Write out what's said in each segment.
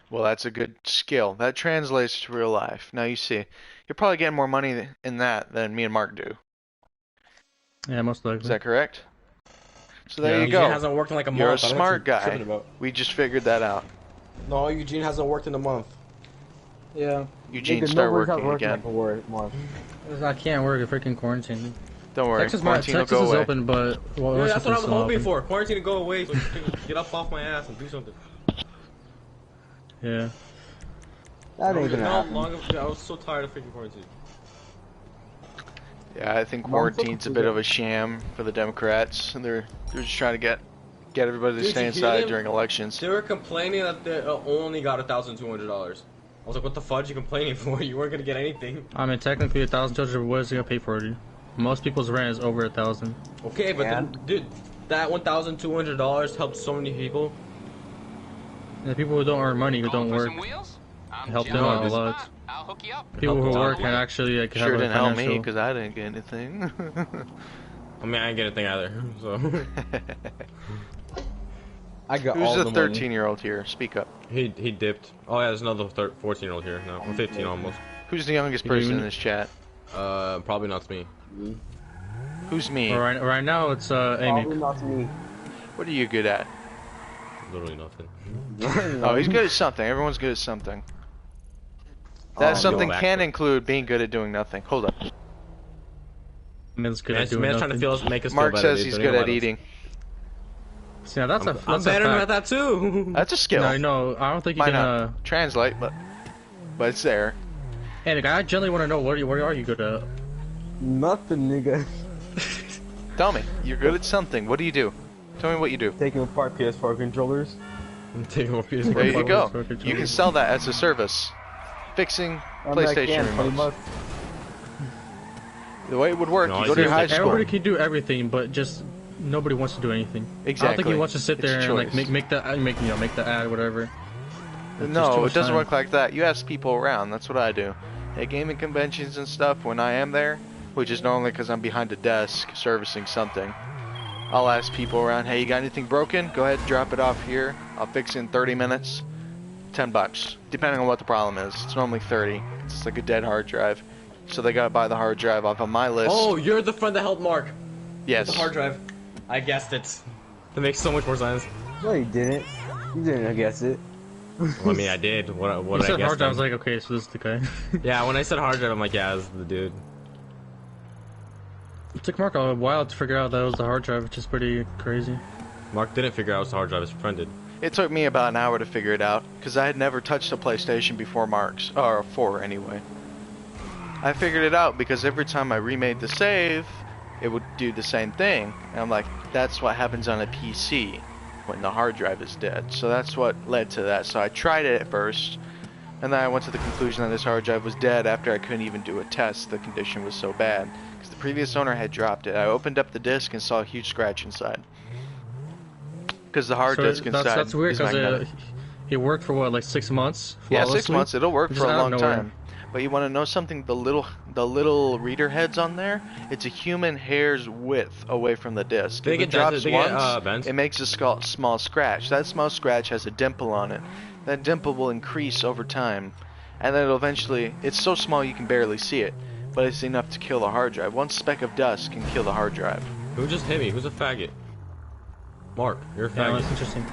Well, that's a good skill. That translates to real life. Now you see, you're probably getting more money in that than me and Mark do. Yeah, most Is likely. that correct? So there Yeah. you Eugene go. hasn't worked in like a You're a month. I don't know what smart you're tripping guy. about. We just figured that out. No, Eugene hasn't worked in a month. Yeah. Eugene, Nigga, start nobody's not working working again. like a word month. I can't work. A freaking quarantine. Don't worry, Texas, quarantine will Texas go is away. open, but well, Yeah, that's what I'm Washington's still hoping open. for. Quarantine to go away so I can get up off my ass and do something. Yeah. That ain't gonna How happen. long? Yeah, I was so tired of freaking quarantine. Yeah, I think I'm also quarantine's a bit of a sham for the Democrats. They're just trying to get everybody to Dude, stay you hear inside them? during elections. They were complaining that they only got $1,200. I was like, what the fudge you complaining for? You weren't gonna get anything. I mean, technically, $1,000 what is he gonna pay for it? Most people's rent is over 1,000. Okay, but then, dude, that $1,200 helped so many people. And the people who don't earn money, who don't work, help them out a lot. People who work can actually like Sure have a didn't help me financial. because I didn't get anything. I mean, I didn't get anything either, so. I got Who's all the the money. 13-year-old here? Speak up. He dipped. Oh yeah, there's another 14-year-old here now. I'm 15 almost. Who's the youngest person in this chat? Probably not me. Who's me? Well, right now it's Amy. Probably not me. What are you good at? Literally nothing. Oh, he's good at something. Everyone's good at something. That something can include being good at doing nothing. Hold up. Man's good at doing Man's nothing. trying to make us Mark feel better, says dude, he's but good ain't at nobody eating. See, now that's else. a I'm better fact. at that too. That's a skill. No, I don't think you Might can. not translate, but it's there. Hey, the guy, I generally want to know where are you good at? Nothing, nigga. Tell me, you're good at something. What do you do? Tell me what you do. Taking apart PS4 controllers. I'm taking more PS4. There you go. You can sell that as a service. Fixing PlayStation remotes. The way it would work, No, you go to your high Like, school. everybody can do everything, but just nobody wants to do anything. I don't Exactly. think he wants to sit It's there a and like choice. make the ad or whatever. It's just too No, much it doesn't time. work like that. You ask people around. That's what I do. At gaming conventions and stuff, when I am there, which is normally because I'm behind a desk servicing something, I'll ask people around, hey, you got anything broken? Go ahead, drop it off here. I'll fix it in 30 minutes. $10, depending on what the problem is. It's normally 30. It's like a dead hard drive. So they gotta buy the hard drive off of my list. Oh, you're the friend that helped Mark. yes. With the hard drive. I guessed it. That makes so much more sense. No, you didn't. You didn't guess it. Well, I mean, I did. What You did I said guess? hard drive, I was then? like, okay, so this is the guy. Yeah, when I said hard drive, I'm like, yeah, this is the dude. It took Mark a while to figure out that it was the hard drive, which is pretty crazy. Mark didn't figure out it was the hard drive. His friend did. It took me about an hour to figure it out, because I had never touched a PlayStation before Mark's, or 4 anyway. I figured it out because every time I remade the save, it would do the same thing. And I'm like, that's what happens on a PC when the hard drive is dead. So that's what led to that. So I tried it at first, and then I went to the conclusion that this hard drive was dead after I couldn't even do a test. The condition was so bad, because the previous owner had dropped it. I opened up the disc and saw a huge scratch inside. Because the hard disk inside that's weird is because magnetic. it worked for what, like 6 months? Yeah, 6 flawlessly? months. It'll work Just for a out of long nowhere. time. But you want to know something? The little reader heads on there, it's a human hair's width away from the disc. They If get it drops dented, they get, once, bent. it makes a small scratch. That small scratch has a dimple on it. That dimple will increase over time, and then it'll eventually. It's so small you can barely see it, but it's enough to kill the hard drive. One speck of dust can kill the hard drive. Who just hit me? Who's a faggot? Mark, you're a Yeah, faggot. that's interesting.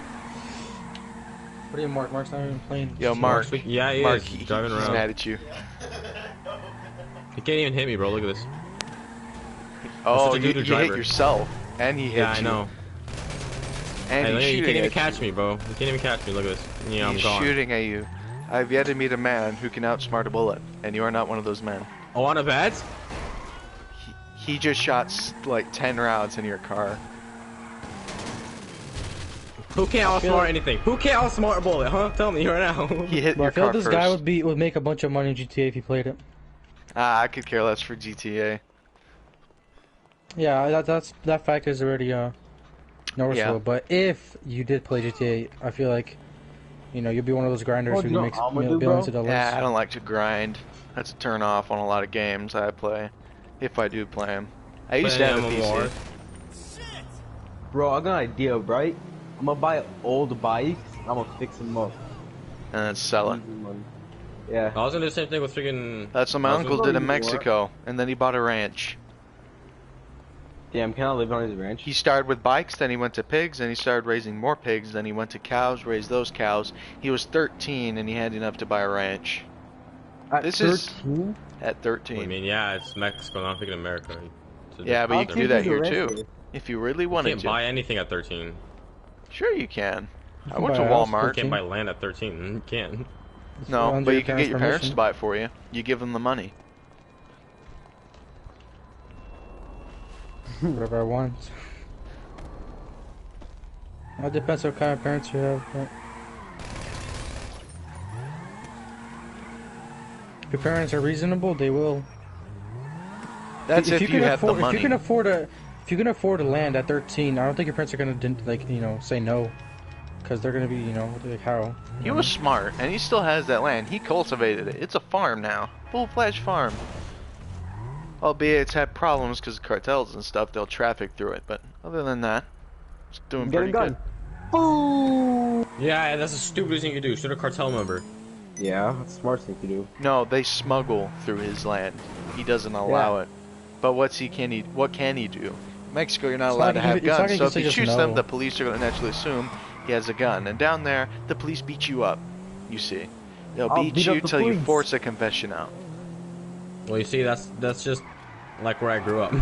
What are you, Mark? Mark's not even playing. Yo, Mark. Yeah, he Mark, is. Driving he's around. mad at you. He can't even hit me, bro. Look at this. Oh, such a you good hit driver. yourself, and he hit Yeah, I you. know. And Hey, look, he's you shooting can't even at catch you. me, bro. You can't even catch me. Look at this. Yeah, I'm He's gone. shooting at you. I've yet to meet a man who can outsmart a bullet, and you are not one of those men. Oh, on a bed? He just shot like 10 rounds in your car. Who can't outsmart anything? Who can't outsmart a bullet, huh? Tell me right now. He hit Bro, your I feel car like this first. guy would make a bunch of money in GTA if he played it. I could care less for GTA. Yeah, that fact is already noticeable. Yeah. But if you did play GTA, I feel like you'll be one of those grinders Oh, who you know makes what I'm gonna do, billions bro? of dollars. Yeah, I don't like to grind. That's a turn off on a lot of games I play. If I do play them. I used to have a PC. Bro, I got an idea, right? I'm gonna buy old bikes, and I'm gonna fix them up. and then sell it. Yeah. I was gonna do the same thing with freaking. That's what my uncle did in Mexico, and then he bought a ranch. Damn, can I live on his ranch? He started with bikes, then he went to pigs, then he started raising more pigs, then he went to cows, raised those cows. He was 13 and he had enough to buy a ranch. At This 13? is at 13. I mean, yeah, it's Mexico, not freaking America. So Yeah, but How you can cheap do that is a here ranch too, here? if you really you wanted can't to. buy anything at 13. Sure you can. I can went to buy a house Walmart. You can't buy land at 13. You can't. No, Under but your you can get your parents permission. to buy it for you. You give them the money. Whatever I want. It depends what kind of parents you have. But if your parents are reasonable, they will. That's if you can have the afford, money. If you can afford a land at 13, I don't think your parents are gonna like say no, because they're gonna be like how. He was smart, and he still has that land. He cultivated it. It's a farm now. Full-fledged farm. Albeit it's had problems because of cartels and stuff. They'll traffic through it. But other than that, it's doing Get a pretty gun. good. Oh. Yeah, that's the stupidest thing you can do. Shoot a cartel member. Yeah, that's the smart thing to do. No, they smuggle through his land. He doesn't allow it. But what can he do? In Mexico, you're not It's allowed not to like have you- it's not guns. like So you if say he just shoots them, no. the police are going to naturally assume he has a gun. And down there, the police beat you up. You see, they'll I'll beat beat you up the till you police. force a confession out. Well, you see, that's just like where I grew up.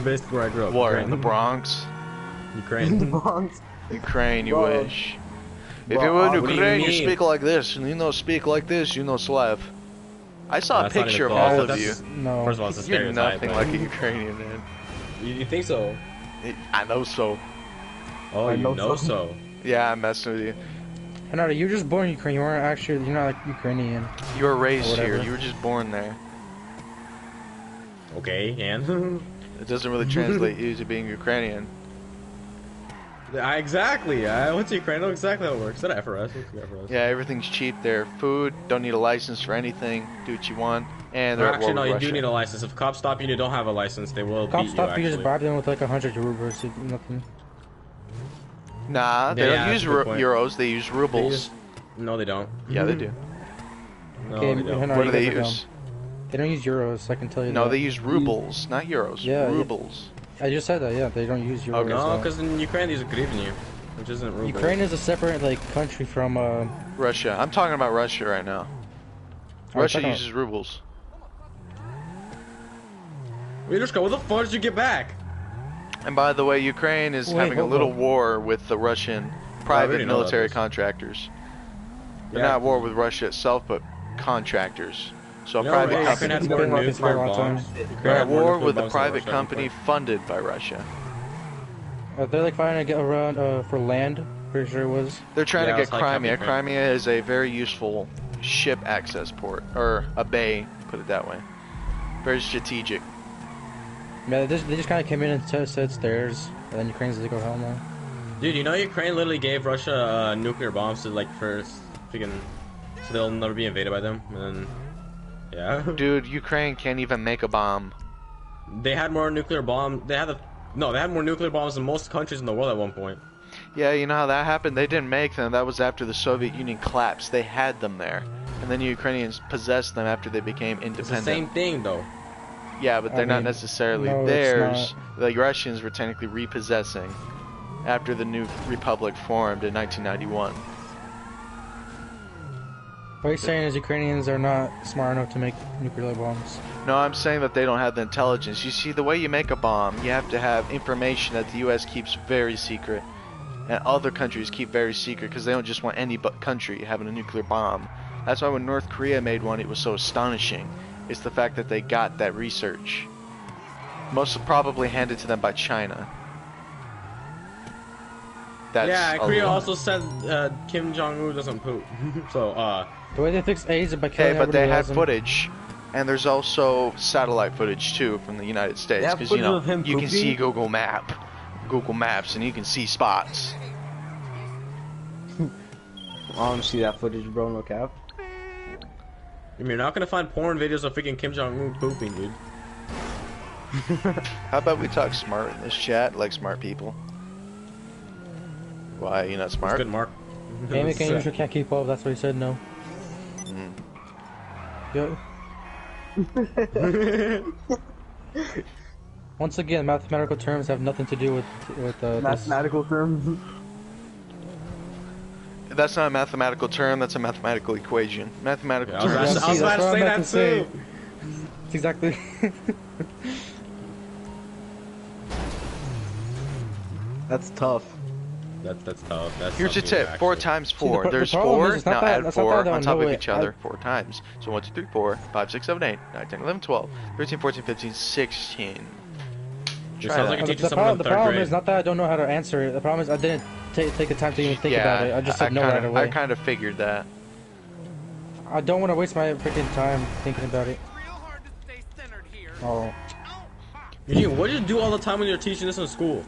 Basically where I grew up. War Ukraine. in the Bronx, Ukraine. Ukraine. You Bro. wish. If Bro, you were in what do you Ukraine, you mean? speak like this, and speak like this, Slav. I saw a That's not picture of even all close. of you. That's- No. First of all, it's a You're stereotype. nothing but- like a Ukrainian, man. You think so? I know so. Oh, I you know know so. so. Yeah, I'm messing with you. Hanada, you were just born in Ukraine. You weren't actually. You're not like Ukrainian. You were raised Or here. whatever. You were just born there. Okay, and It doesn't really translate you to being Ukrainian. exactly. I went to Ukraine. I know exactly how it works. Is that FRS? What's the FRS? Yeah, everything's cheap there. Food, don't need a license for anything. Do what you want. And Or they're at actually, war no. with You Russia. do need a license. If cops stop you and you don't have a license, they will Cops beat stop you. you, just Actually. bribe them with like 100 rubles. Nothing. Nah, they Yeah, don't that's use a good point. euros. They use They rubles. just- no, they don't. Yeah, they do. No, Okay, they don't. Hanada, What do you they guys are use? dumb. They don't use euros. I can tell you. No, that. they use rubles, not euros. Yeah, yeah. rubles. I just said that. Yeah, they don't use euros. Okay. No, so. because in Ukraine these are grivny, which isn't ruble. Ukraine is a separate like country from. Russia. I'm talking about Russia right now. I'm Russia talking uses rubles. Yushka, what the fuck did you get back? And by the way, Ukraine is Wait, having a hold little on. war with the Russian already private know military about this. contractors. They're Yeah. not at war with Russia itself, but contractors. So a No, private hey, company. Ukraine has It's more been like this for a nuclear long time. bombs. Ukraine They're has at more war nuclear with a bombs than private Russia, company Ukraine. funded by Russia. They're like fighting to get around for land. Pretty sure it was. They're trying Yeah, to it's get like Crimea. Ukraine. Crimea is a very useful ship access port, or a bay, put it that way. Very strategic. Yeah, they just kind of came in and said it's theirs, and then Ukraine's like, oh hell no. Dude, you know Ukraine literally gave Russia nuclear bombs to like first freaking, so they'll never be invaded by them. And then, yeah, Dude, Ukraine can't even make a bomb. they had more nuclear bomb. They had they had more nuclear bombs than most countries in the world at one point. Yeah, you know how that happened? They didn't make them. That was after the Soviet Union collapsed. They had them there. And then Ukrainians possessed them after they became It's the independent. same thing though. Yeah, but I they're not mean, necessarily no, it's theirs. The Russians were technically repossessing after the new republic formed in 1991. What he's saying is Ukrainians are not smart enough to make nuclear bombs. No, I'm saying that they don't have the intelligence. You see, the way you make a bomb, you have to have information that the U.S. keeps very secret. And other countries keep very secret because they don't just want any country having a nuclear bomb. That's why when North Korea made one, it was so astonishing. It's the fact that they got that research. Most probably handed to them by China. That's Yeah, a Korea lot. also said Kim Jong Un doesn't poop. So The way they fix AIDS is by killing Okay, but they everybody had else and- footage, and there's also satellite footage too from the United States, have because you footage know of him you can pooping? see Google Maps, and you can see spots. I want to see that footage, bro. No cap. I mean, you're not gonna find porn videos of freaking Kim Jong Un pooping, dude. How about we talk smart in this chat, like smart people? Why, you not It's smart? good, Mark. Gaming industry can't keep up. That's what he said. No. Yo. Once again, mathematical terms have nothing to do with mathematical terms. That's not a mathematical term. That's a mathematical equation. Mathematical I terms. was about to say that too. That's exactly. That's tough. That's tough. That's Here's a something tip: 4 actually- times 4. the There's problem 4. is it's not Now that- add that's not 4 that I on don't top know of it. each other 4 times. So 1, 2, 3, 4, 5, 6, 7, 8, 9, 10, 11, 12, 13, 14, 15, 16. It Try sounds that. like you're teaching The someone in the third problem grade. is not that I don't know how to answer it. The problem is I didn't take the time to even think about it. I just said no kinda, right away. I kind of figured that. I don't want to waste my freaking time thinking about it. Oh. What do you do all the time when you're teaching this in school?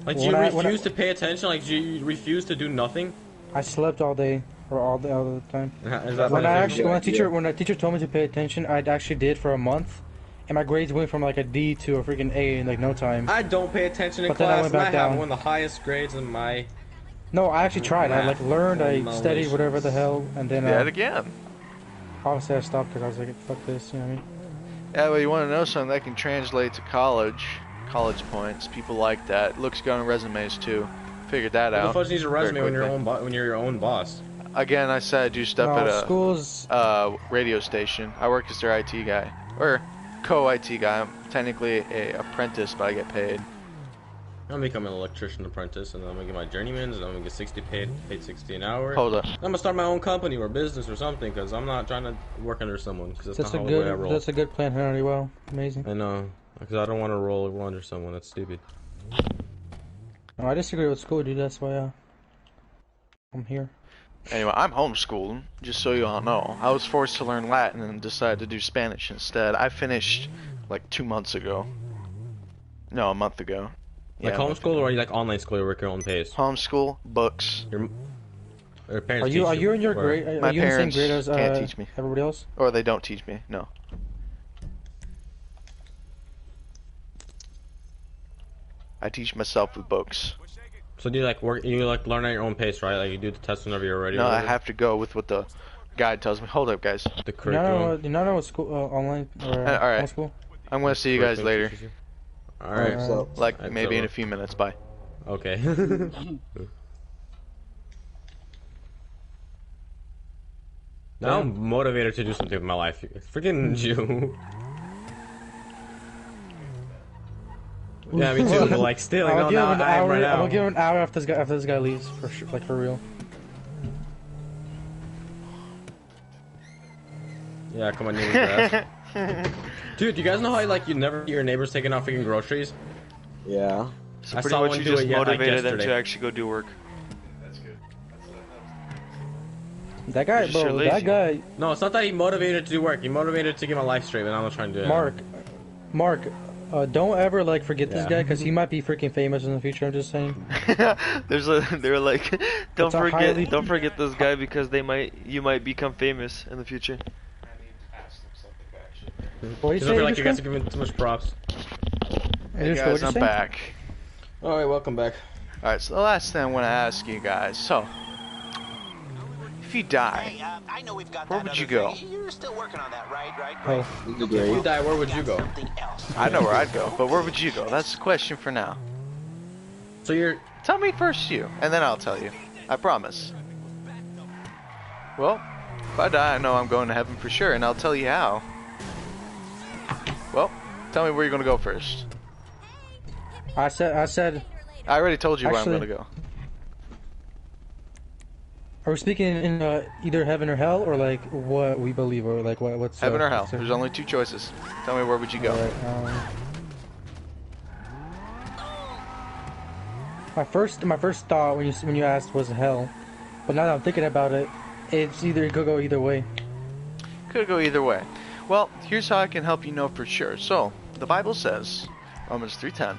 Like, do you When I- refuse to pay attention? Like, do you refuse to do nothing? I slept all day or all the time. Is that When like I a- actually when a teacher told me to pay attention, I actually did for a month, and my grades went from like a D to a freaking A in like no time. I don't pay attention in But then I class, went and I back have down. one of the highest grades in my... No, I actually tried. I like learned, I Math studied whatever the hell, and then Yeah, it again. obviously I stopped because I was like, fuck this, you know what I mean? Yeah, but you want to know something that can translate to college points. People like that. Looks good on resumes too. Figured that Who the out. fuck needs a very resume when you're quickly. when you're your own boss? Again, I said I do stuff No, at a schools. radio station. I work as their IT guy, or co-IT guy. I'm technically a apprentice, but I get paid. I'm gonna become an electrician apprentice, and then I'm gonna get my journeymans, and I'm gonna get 60 paid 60 an hour. Hold up. I'm gonna start my own company or business or something, because I'm not trying to work under someone. Cause That's a not how the way I good. roll. That's a good plan, Henry. Well, amazing. I know, because I don't want to roll under someone. That's stupid. No, I disagree with school, dude. That's why I'm here. Anyway, I'm homeschooled, just so you all know. I was forced to learn Latin and decided to do Spanish instead. I finished like 2 months ago. No, a month ago. Like Yeah, homeschool, or are you like online school? You work your own pace. homeschool, books, Your parents Are you in your or- grade? Are My you in the same parents grade as can't teach me. everybody else? or they don't teach me. No. I teach myself with books. So do you like work? You like learn at your own pace, right? Like you do the test whenever you're ready. No, or I whatever? have to go with what the guide tells me. Hold up, guys. the You curriculum. not know what school online or Alright. homeschool? I'm gonna see you guys later. All right. So, Like Alright, maybe so- in a few minutes. Bye. Okay. Now I'm motivated to do something with my life. Freaking you. Yeah, me too. But like, still, I'll no, give now him an I am hour. right I'm now. gonna give him an hour after this guy leaves for sure, like for real. Yeah, come on, neighbor. Dude, you guys know how like you never get your neighbors taking out freaking groceries? yeah. So I pretty saw much one you do just it, yeah, like motivated them to yesterday. actually go do work. That guy, You're just bro. so That lazy. guy, No, it's not that he motivated to do work. He motivated to get my life straight, but I'm not trying to do it. Mark. Don't ever like forget this Yeah. guy because he might be freaking famous in the future. I'm just saying. They're like, It's a highly- don't forget this guy because you might become famous in the future. What do you Just say? feel like you guys Yusuke? are giving too much props. Hey Yusuke, guys, what'd you I'm say? back. Alright, welcome back. Alright, so the last thing I want to ask you guys. So, if you die, I know we've got where that would you other go? thing. You're still working on that, right? Oh, If you die, where would you go? Something else. I know where I'd go, but where would you go? That's the question for now. So you're... Tell me first you, and then I'll tell you. I promise. Well, if I die, I know I'm going to heaven for sure, and I'll tell you how. Well, tell me where you're going to go first. I said. I already told you where I'm Actually- going to go. Are we speaking in either heaven or hell, or like what we believe, or like what's Heaven or hell. what's There's only 2 choices. Tell me where would you go? Alright, my first thought when you asked was hell, but now that I'm thinking about it, it could go either way. Could go either way. Well, here's how I can help you know for sure. So, the Bible says, Romans 3:10,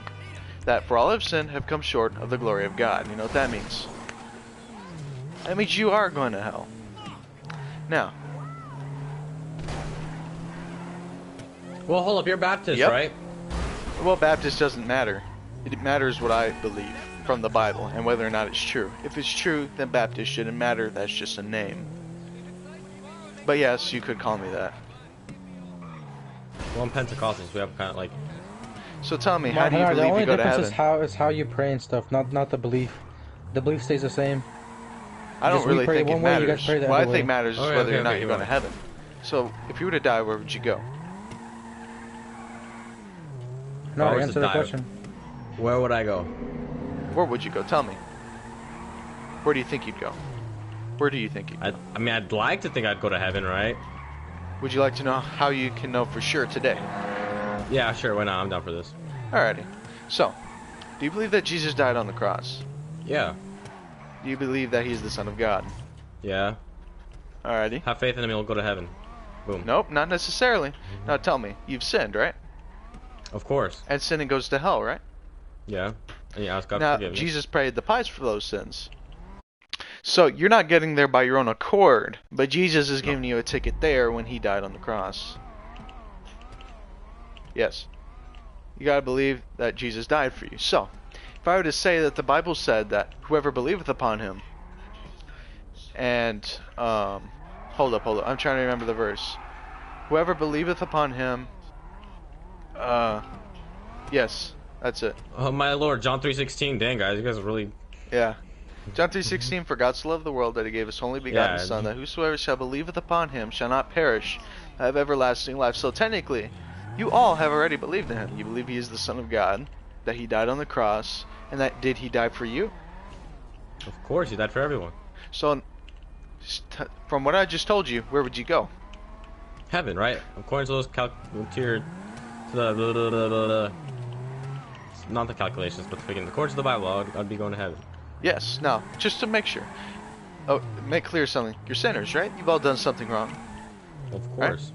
that for all have sinned have come short of the glory of God. You know what that means? That means you are going to hell. Now, Well, hold up, you're Baptist, Yep. right? well, Baptist doesn't matter. It matters what I believe. from the Bible and whether or not it's true. If it's true, then Baptist shouldn't matter. That's just a name. But yes, you could call me that. Well, I'm Pentecostal, so we have kind of like. So tell me, how do you The believe only you go to difference heaven? is how you pray and stuff, not the belief. The belief stays the same. I don't Just we really pray think it one way, you guys matters. pray the What I other way. think matters is Okay, whether okay, or not okay, you're you going to are. heaven. So if you were to die, where would you go? No, If I was answer to the die, question. Where would I go? Where would you go? Tell me. Where do you think you'd go? Where do you think you'd go? I mean, I'd like to think I'd go to heaven, right? Would you like to know how you can know for sure today? Yeah, sure. Why not? I'm down for this. Alrighty. So, do you believe that Jesus died on the cross? Yeah. Do you believe that he's the Son of God? Yeah. Alrighty. Have faith in him, you'll go to heaven. Boom. Nope, not necessarily. Now tell me, you've sinned, right? Of course. And sinning goes to hell, right? Yeah. And you ask God Now, to forgive me. Jesus paid the price for those sins. So, you're not getting there by your own accord, but Jesus is giving you a ticket there when he died on the cross. Yes. You gotta believe that Jesus died for you. So, if I were to say that the Bible said that whoever believeth upon him, and, hold up, I'm trying to remember the verse. Whoever believeth upon him, yes, that's it. Oh my lord, John 3:16. Dang guys, you guys are really. Yeah. John 3:16, for God so loved the world that he gave his only begotten Yeah. Son, that whosoever shall believeth upon him shall not perish, have everlasting life. So technically, you all have already believed in him. You believe he is the Son of God, that he died on the cross, and that did he die for you? Of course, he died for everyone. So, from what I just told you, where would you go? Heaven, right? According to those not the calculations, but according to the Bible, I'd be going to heaven. Yes. Now, just to make sure. Oh, make clear something. You're sinners, right? You've all done something wrong. Of course.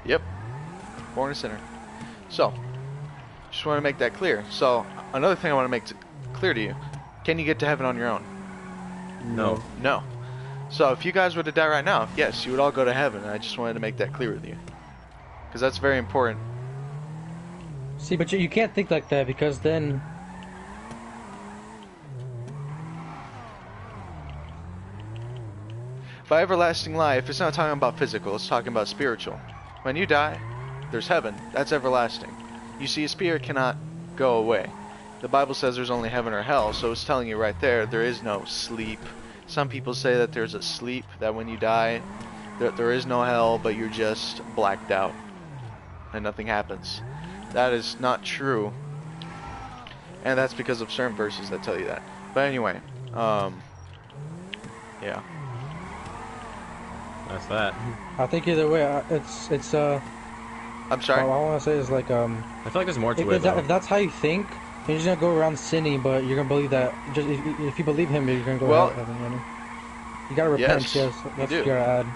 Yep. Born a sinner. So, just want to make that clear. So, another thing I want to make clear to you. Can you get to heaven on your own? No. No. So, if you guys were to die right now, yes, you would all go to heaven. And I just wanted to make that clear with you. Because that's very important. See, but you can't think like that because then. By everlasting life, it's not talking about physical, it's talking about spiritual. When you die, there's heaven. That's everlasting. You see, a spirit cannot go away. The Bible says there's only heaven or hell, so it's telling you right there is no sleep. Some people say that there's a sleep, that when you die, there is no hell, but you're just blacked out. And nothing happens. That is not true. And that's because of certain verses that tell you that. But anyway, yeah. That's that. I think either way, it's I'm sorry? All I want to say is like I feel like there's more to it. if that's how you think, you're just gonna go around sinning, but you're gonna believe that just if you believe him, you're gonna go to heaven. You know? You gotta repent. Yes, that's what you gotta add.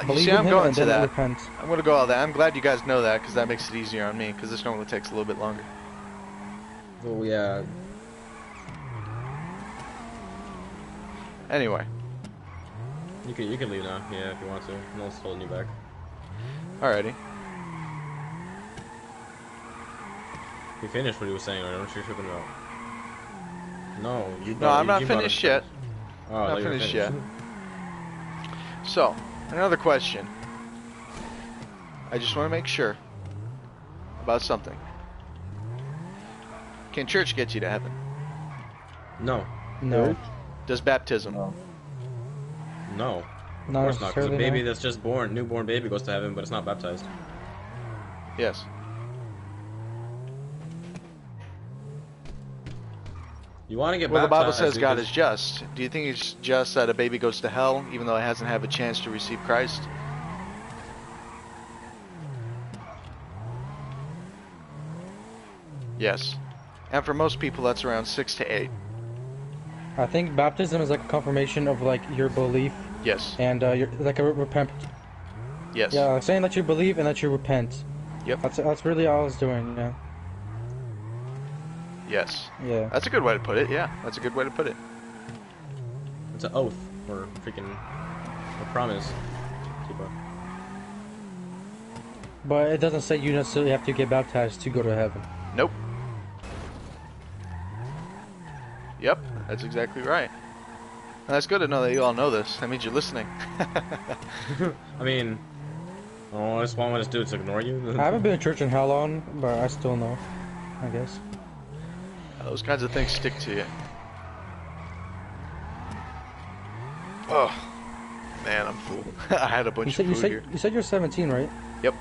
You Believe see, in I'm him going and to then that. repent. I'm going to go all that. I'm glad you guys know that because that makes it easier on me because this normally takes a little bit longer. Oh yeah. Anyway, You can leave now. Yeah, if you want to. No one's holding you back. alrighty. He finished what he was saying. Right? I don't know what you're tripping about. No, you. No, I'm not finished yet. Oh, I thought Not you were finished finished. yet. So, another question. I just want to make sure about something. Can church get you to heaven? No. No, Does baptism? No. No. Of not course not. Because a necessarily. baby No. that's just born, newborn baby, goes to heaven, but it's not baptized. Yes. You want to get Well, the baptized? Bible says God because- is just. Do you think it's just that a baby goes to hell even though it hasn't had a chance to receive Christ? Yes. And for most people, that's around 6 to 8. I think baptism is like a confirmation of like your belief Yes. and you're like a repent. Yes. Yeah, saying that you believe and that you repent. Yep. That's really all it's doing. Yeah. Yes. Yeah. That's a good way to put it. Yeah, that's a good way to put it. It's an oath or freaking a promise. Keep up. But it doesn't say you necessarily have to get baptized to go to heaven. Nope. Yep, that's exactly right. And that's good to know that you all know this. That means you're listening. I mean, oh, that's what I want to do is ignore you. I haven't been to church in how long, but I still know, I guess. Those kinds of things stick to you. Oh, man, I'm full. I had a bunch of food here. You said you're 17, right? Yep.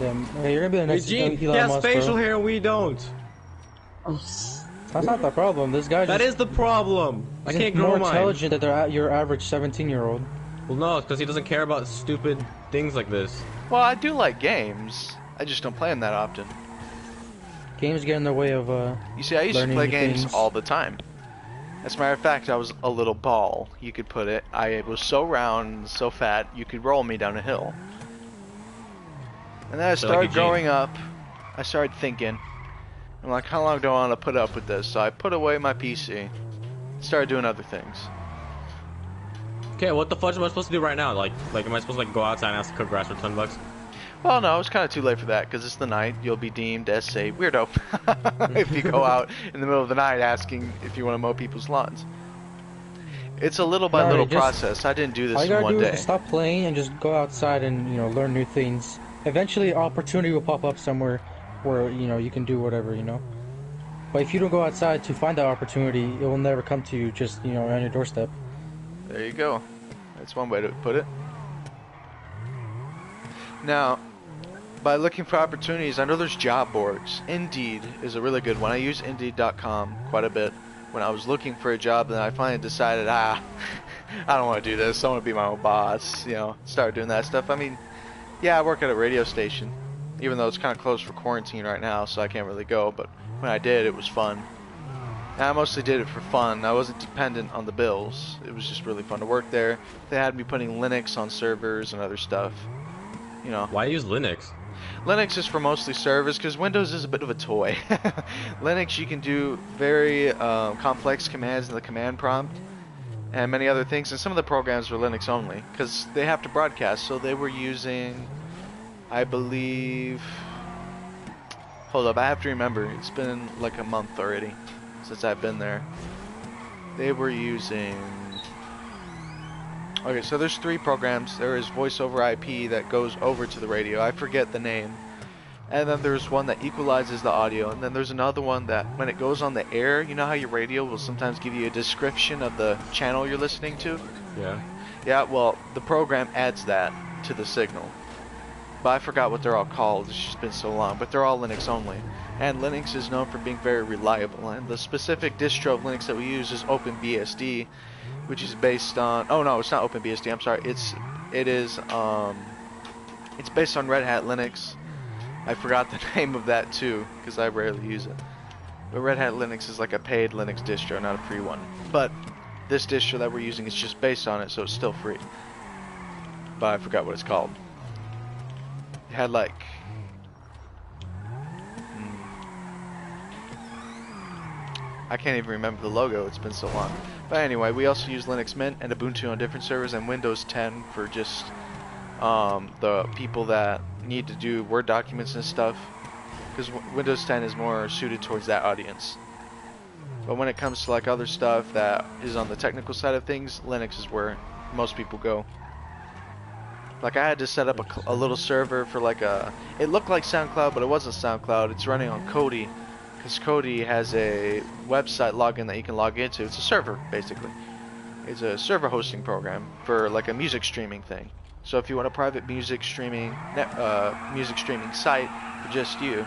Damn, hey, you're gonna be the next Eugene, he has facial hair, we don't. That's not the problem. This guy That is the problem. I can't grow more mine. intelligent than your average 17-year-old. Well, no, it's because he doesn't care about stupid things like this. Well, I do like games. I just don't play them that often. Games get in the way of You see, I used to play games things. all the time. As a matter of fact, I was a little ball, you could put it. I was so round, so fat, you could roll me down a hill. And then I started growing up. I started thinking. I'm like, how long do I want to put up with this? So I put away my PC. Started doing other things. Okay, what the fudge am I supposed to do right now? Like, am I supposed to go outside and ask to cook grass for $10? Well, no, it's kind of too late for that because it's the night. You'll be deemed as a weirdo if you go out in the middle of the night asking if you want to mow people's lawns. It's a little by little process. I didn't do this in one day. All you gotta do is stop playing and just go outside and learn new things. Eventually, opportunity will pop up somewhere where you can do whatever, But if you don't go outside to find that opportunity, it will never come to you just on your doorstep. There you go. That's one way to put it. Now, by looking for opportunities, I know there's job boards. Indeed is a really good one. I use Indeed.com quite a bit when I was looking for a job, and I finally decided, I don't want to do this. I want to be my own boss. Start doing that stuff. I mean, yeah, I work at a radio station, even though it's kind of closed for quarantine right now, so I can't really go. But when I did, it was fun. And I mostly did it for fun. I wasn't dependent on the bills. It was just really fun to work there. They had me putting Linux on servers and other stuff. Why use Linux? Linux is for mostly servers because Windows is a bit of a toy. Linux, you can do very complex commands in the command prompt and many other things, and some of the programs were Linux only because they have to broadcast. So they were using, I believe, hold up, I have to remember, it's been like a month already since I've been there. They were using, okay, so there's 3 programs. There is voice over IP that goes over to the radio. I forget the name. And then there's one that equalizes the audio. And then there's another one that when it goes on the air, you know how your radio will sometimes give you a description of the channel you're listening to? Yeah. Yeah, well, the program adds that to the signal. But I forgot what they're all called. It's just been so long. But they're all Linux only. And Linux is known for being very reliable. And the specific distro of Linux that we use is OpenBSD, which is based on, oh no, it's not OpenBSD, I'm sorry, it's based on Red Hat Linux. I forgot the name of that too, because I rarely use it. But Red Hat Linux is like a paid Linux distro, not a free one. But this distro that we're using is just based on it, so it's still free. But I forgot what it's called. It had like, I can't even remember the logo, it's been so long. But anyway, we also use Linux Mint and Ubuntu on different servers, and Windows 10 for just the people that need to do Word documents and stuff, because Windows 10 is more suited towards that audience. But when it comes to like other stuff that is on the technical side of things, Linux is where most people go. Like I had to set up a little server for like it looked like SoundCloud, but it wasn't SoundCloud. It's running on Kodi. Because Kodi has a website login that you can log into. It's a server, basically. It's a server hosting program for like a music streaming thing. So if you want a private music streaming site for just you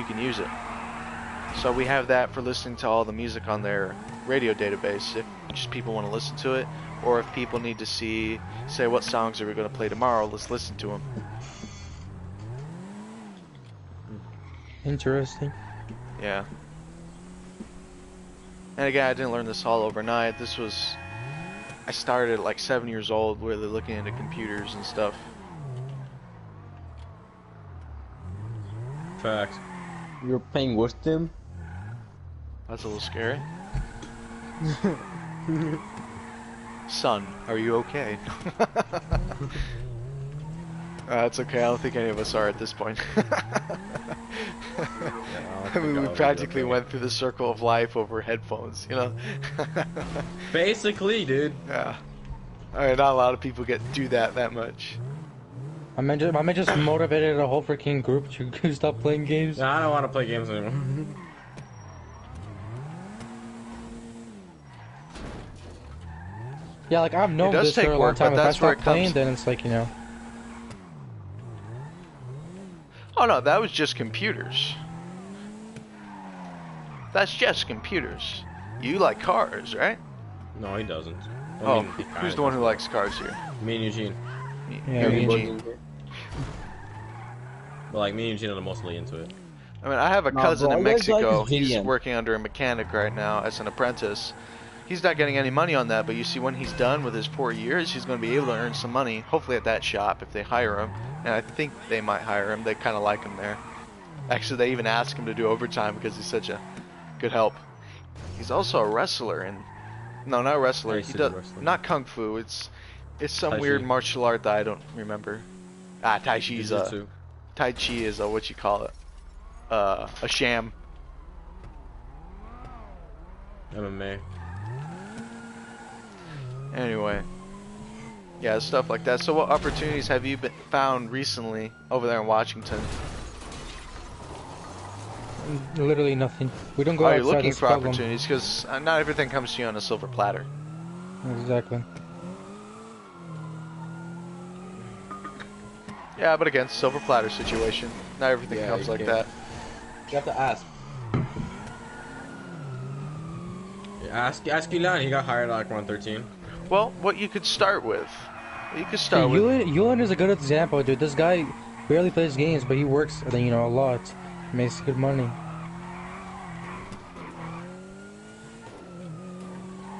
can use it. So we have that for listening to all the music on their radio database. If just people want to listen to it, or if people need to say what songs are we going to play tomorrow, let's listen to them. Interesting. Yeah. And again, I didn't learn this all overnight. I started at like 7 years old, really looking into computers and stuff. Fact. You're playing with them? That's a little scary. Son, are you okay? It's okay. I don't think any of us are at this point. I mean, we I'll be practically okay. went through the circle of life over headphones, you know? Basically, dude. Yeah. I mean, not a lot of people do that much. My man just motivated a whole freaking group to stop playing games. Nah, I don't want to play games anymore. Yeah, like I've known It does this take for a long work, time. but If I that's where stop it playing, comes- then it's like, you know. Oh no, that was just computers. That's just computers. You like cars, right? No, he doesn't. I Oh, mean, he who's kinda the one who does. likes cars here? Me and Eugene. Yeah, You, me Eugene. But like, me and Eugene are mostly into it. I mean, I have a Nah, cousin bro, in I guys like Mexico. his He's GDM. working under a mechanic right now as an apprentice. He's not getting any money on that, but you see, when he's done with his 4 years, he's going to be able to earn some money, hopefully at that shop if they hire him. And I think they might hire him. They kind of like him there. Actually, they even ask him to do overtime because he's such a good help. He's also a wrestler, and no, not a wrestler. Yeah, He he's a does wrestler. not kung fu. It's some Tai weird Chi. martial art that I don't remember. Ah, Tai Chi's Jiu-jitsu. Tai Chi is a what you call it? A sham. MMA. Anyway, yeah, stuff like that. So, what opportunities have you found recently over there in Washington? Literally nothing. We don't go Are outside. you looking that's for the problem. opportunities? Because not everything comes to you on a silver platter. Exactly. Yeah, but again, silver platter situation. Not everything Yeah, comes you like can't. that. You have to ask. Yeah, ask Elan. He got hired at like 113. Well, what you could start with. You could See, start with. Yuan is a good example, dude. This guy barely plays games, but he works, you know, a lot. Makes good money.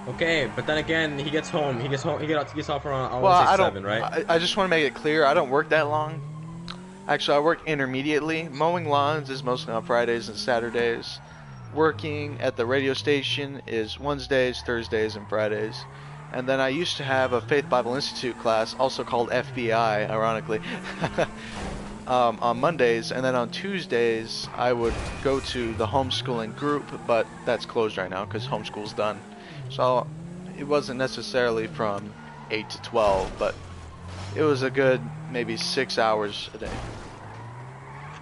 Okay, but then again, he gets home. He gets off around I Well, want to I say don't. 7, right? I just want to make it clear. I don't work that long. Actually, I work intermediately. Mowing lawns is mostly on Fridays and Saturdays. Working at the radio station is Wednesdays, Thursdays, and Fridays. And then I used to have a Faith Bible Institute class, also called FBI, ironically, on Mondays. And then on Tuesdays, I would go to the homeschooling group, but that's closed right now because homeschool's done. So it wasn't necessarily from 8 to 12, but it was a good maybe 6 hours a day.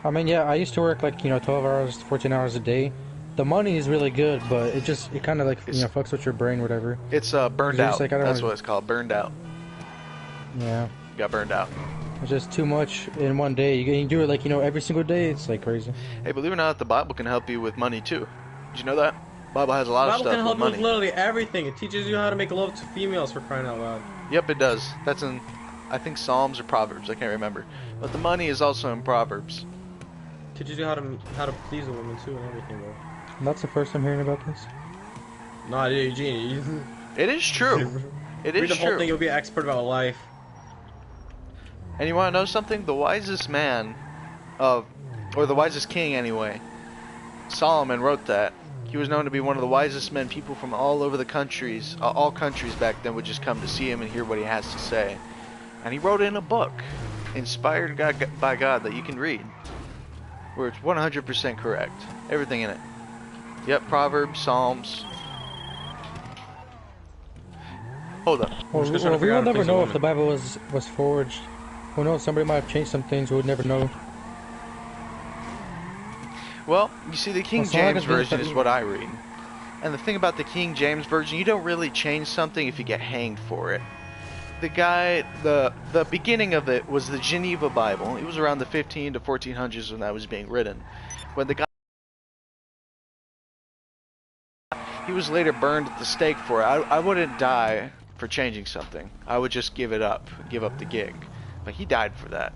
I mean, yeah, I used to work like, you know, 12 hours, 14 hours a day. The money is really good, but it kind of like, you know, fucks with your brain, whatever. It's burned You're out. just like, I don't That's wanna- what it's called. Burned out. Yeah. Got burned out. It's just too much in one day. You do it like, you know, every single day. It's like crazy. Hey, believe it or not, the Bible can help you with money too. Did you know that? Bible has a lot of Bible stuff can help with you with money. literally everything. It teaches you how to make love to females, for crying out loud. Yep, it does. That's in, I think, Psalms or Proverbs. I can't remember. But the money is also in Proverbs. Teaches you how to please a woman too and everything, bro. That's the first I'm hearing about this. Nah, dude, Eugene. It is true. It Read is the whole thing. true. You'll be an expert about life. And you want to know something? The wisest man or the wisest king anyway, Solomon wrote that. He was known to be one of the wisest men. People from all over the countries, all countries back then would just come to see him and hear what he has to say. And he wrote it in a book, inspired by God, that you can read, where it's 100% correct. Everything in it. Yep, Proverbs, Psalms. Hold up. Well, just trying to we figure out will how to never please a know if the woman. Bible was forged. Who knows? Somebody might have changed some things. We would never know. Well, you see, the King Well, so long James as there's Version is some- what I read. And the thing about the King James Version, you don't really change something if you get hanged for it. The guy, the beginning of it was the Geneva Bible. It was around the 15 to 1400s when that was being written. When the guy, he was later burned at the stake for it. I wouldn't die for changing something. I would just give up the gig. But he died for that.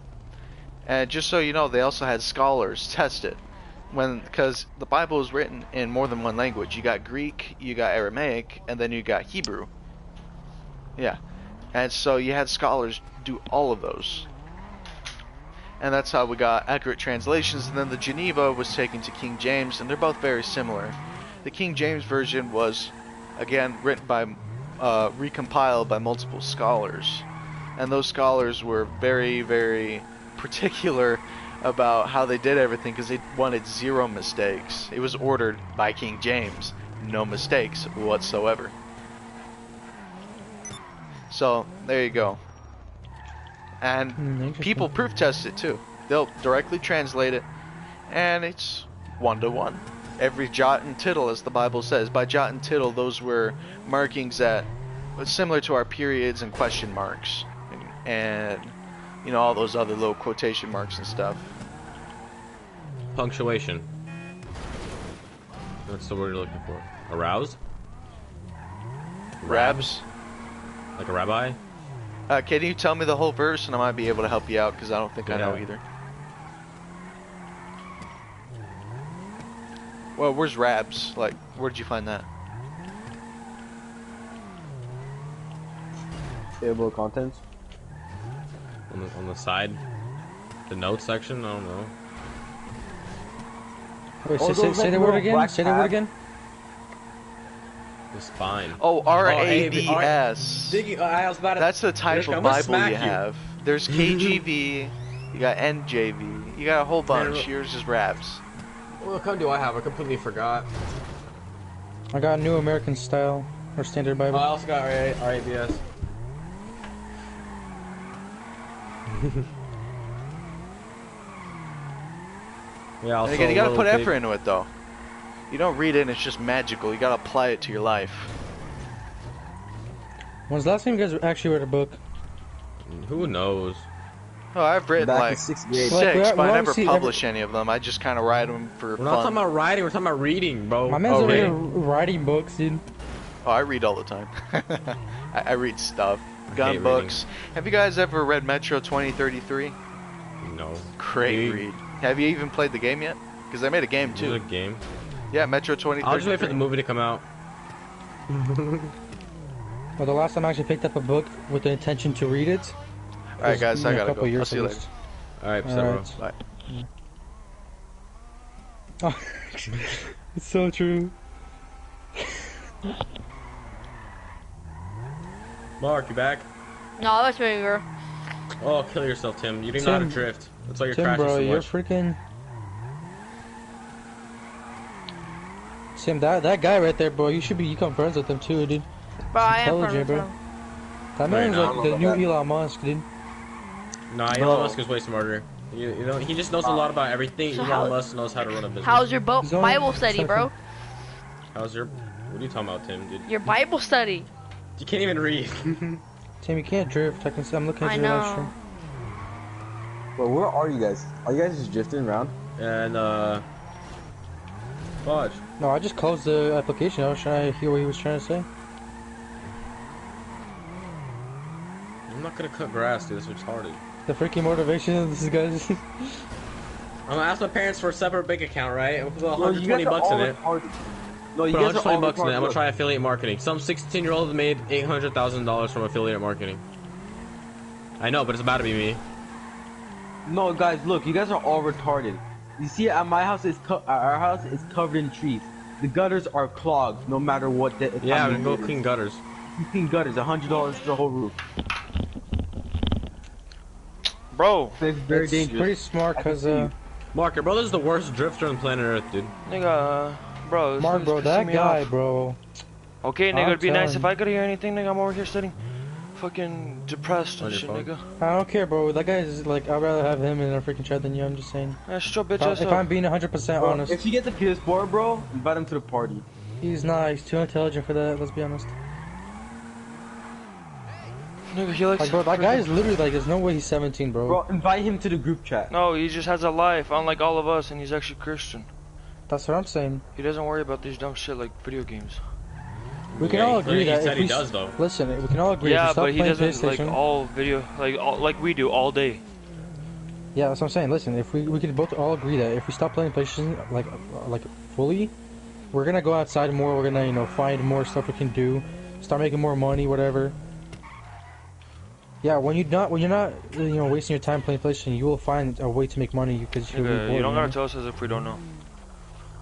And just so you know, they also had scholars test it. Because the Bible is written in more than one language. You got Greek, you got Aramaic, and then you got Hebrew. Yeah. And so you had scholars do all of those. And that's how we got accurate translations. And then the Geneva was taken to King James, and they're both very similar. The King James Version was, again, written by, recompiled by multiple scholars. And those scholars were very, very particular about how they did everything because they wanted 0 mistakes. It was ordered by King James, no mistakes whatsoever. So there you go. And people proof test it too. They'll directly translate it, and it's 1-to-1. Every jot and tittle, as the Bible says. By jot and tittle, those were markings that was similar to our periods and question marks, and you know, all those other little quotation marks and stuff. Punctuation. That's the word you're looking for. Arouse? Rabs. Like a rabbi? Can you tell me the whole verse, and I might be able to help you out because I don't think I know Yeah. either. Well, where's Rabs? Like, where did you find that? Table of contents. On the side? The notes section? I don't know. Wait, Oh, say those, like, the word little again. black Say the word tabs. again. The spine. Oh, RABS. I was about to... That's the type Rishka, of I'm gonna Bible smack you have. There's KGV, you got NJV, you got a whole bunch. Yours is Rabs. What kind do I have? I completely forgot. I got New American Style or Standard Oh, Bible. I also got RABS. Yeah, And again, you gotta put effort into it though. You don't read it and it's just magical. You gotta apply it to your life. When's the last time you guys actually read a book? Who knows? Oh, I've written Back in like 6th grade. 6, Like, we but I never obviously publish any of them. I just kind of write them for We're not talking fun. about writing, we're talking about reading, bro. My man's over Okay. here writing books, dude. Oh, I read all the time. I read stuff. hate Gun reading. books. Have you guys ever read Metro 2033? No. Great Maybe. read. Have you even played the game yet? Because I made a game Is too. it a game? Yeah, Metro 2033. I'll just wait for the movie to come out. But the last time I actually picked up a book with the intention to read it. Alright was, guys, you I know, a gotta couple go. I'll years see you at later. least. Alright, Alright. bro. Bye. Oh, it's so true. Mark, you back? No, that's me, girl. Oh, kill yourself, Tim. You didn't know how to Tim- drift. That's why you're Tim, crashing bro, so you're much. freaking. Tim, that guy right there, bro. You become friends with him too, dude. Bro, I am Intelligent, from bro. That man's no, like the new Elon Musk, dude. Nah, Bro. Elon Musk is way smarter. You know, he just knows a lot about everything. So Elon how- Musk knows how to run a business. How's your He's only- Bible study, bro? How's your... What are you talking about, Tim, dude? Your Bible study. You can't even read. Tim, you can't drift. I'm looking at I your live know. stream. But where are you guys? Are you guys just drifting around? And, Fudge. No, I just closed the application. I was trying to hear what he was trying to say. I'm not gonna cut grass, dude. That's retarded. The freaking motivation of this guy's. I'm gonna ask my parents for a separate bank account, right? We'll put No, you 120 guys are bucks in all it. retarded. No, you Put guys are 120 all bucks in it. I'm gonna retarded. try affiliate marketing. Some 16-year-old made $800,000 from affiliate marketing. I know, but it's about to be me. No, guys, look, you guys are all retarded. You see, at my house our house is covered in trees. The gutters are clogged, no matter what the Yeah, time we of can go year it clean is. gutters. You clean gutters, $100 for the whole roof. Bro, It's very It's dangerous. pretty smart, I can cause see you. Mark, your brother's the worst drifter on planet Earth, dude. Nigga, bro. Mark, bro, that guy, bro. Okay, nigga, I'm it'd be nice telling if I could hear anything, nigga. I'm over here sitting fucking depressed On and your shit, phone? nigga. I don't care, bro. That guy is like, I'd rather have him in a freaking chat than you. I'm just saying. Yeah, shut your bitch If ass I'm up. being 100% Bro, honest, if you get the PS4, bro, invite him to the party. he's not. He's too intelligent for that. Let's be honest. Nigga, he likes Like, bro, that guy is literally like, there's no way he's 17, bro. Bro, invite him to the group chat. No, he just has a life, unlike all of us, and he's actually Christian. That's what I'm saying. He doesn't worry about these dumb shit like video games. We can Yeah, all he agree that said if he we does, though. listen, we can all agree. if we Yeah, stop but he playing doesn't like PlayStation, all video, like we do all day. Yeah, that's what I'm saying. Listen, if we can both all agree that if we stop playing PlayStation like fully, we're gonna go outside more. We're gonna find more stuff we can do, start making more money, whatever. Yeah, when you're not wasting your time playing PlayStation, you will find a way to make money because you'll be Nigga, bored. you don't know? gotta tell us as if we don't know.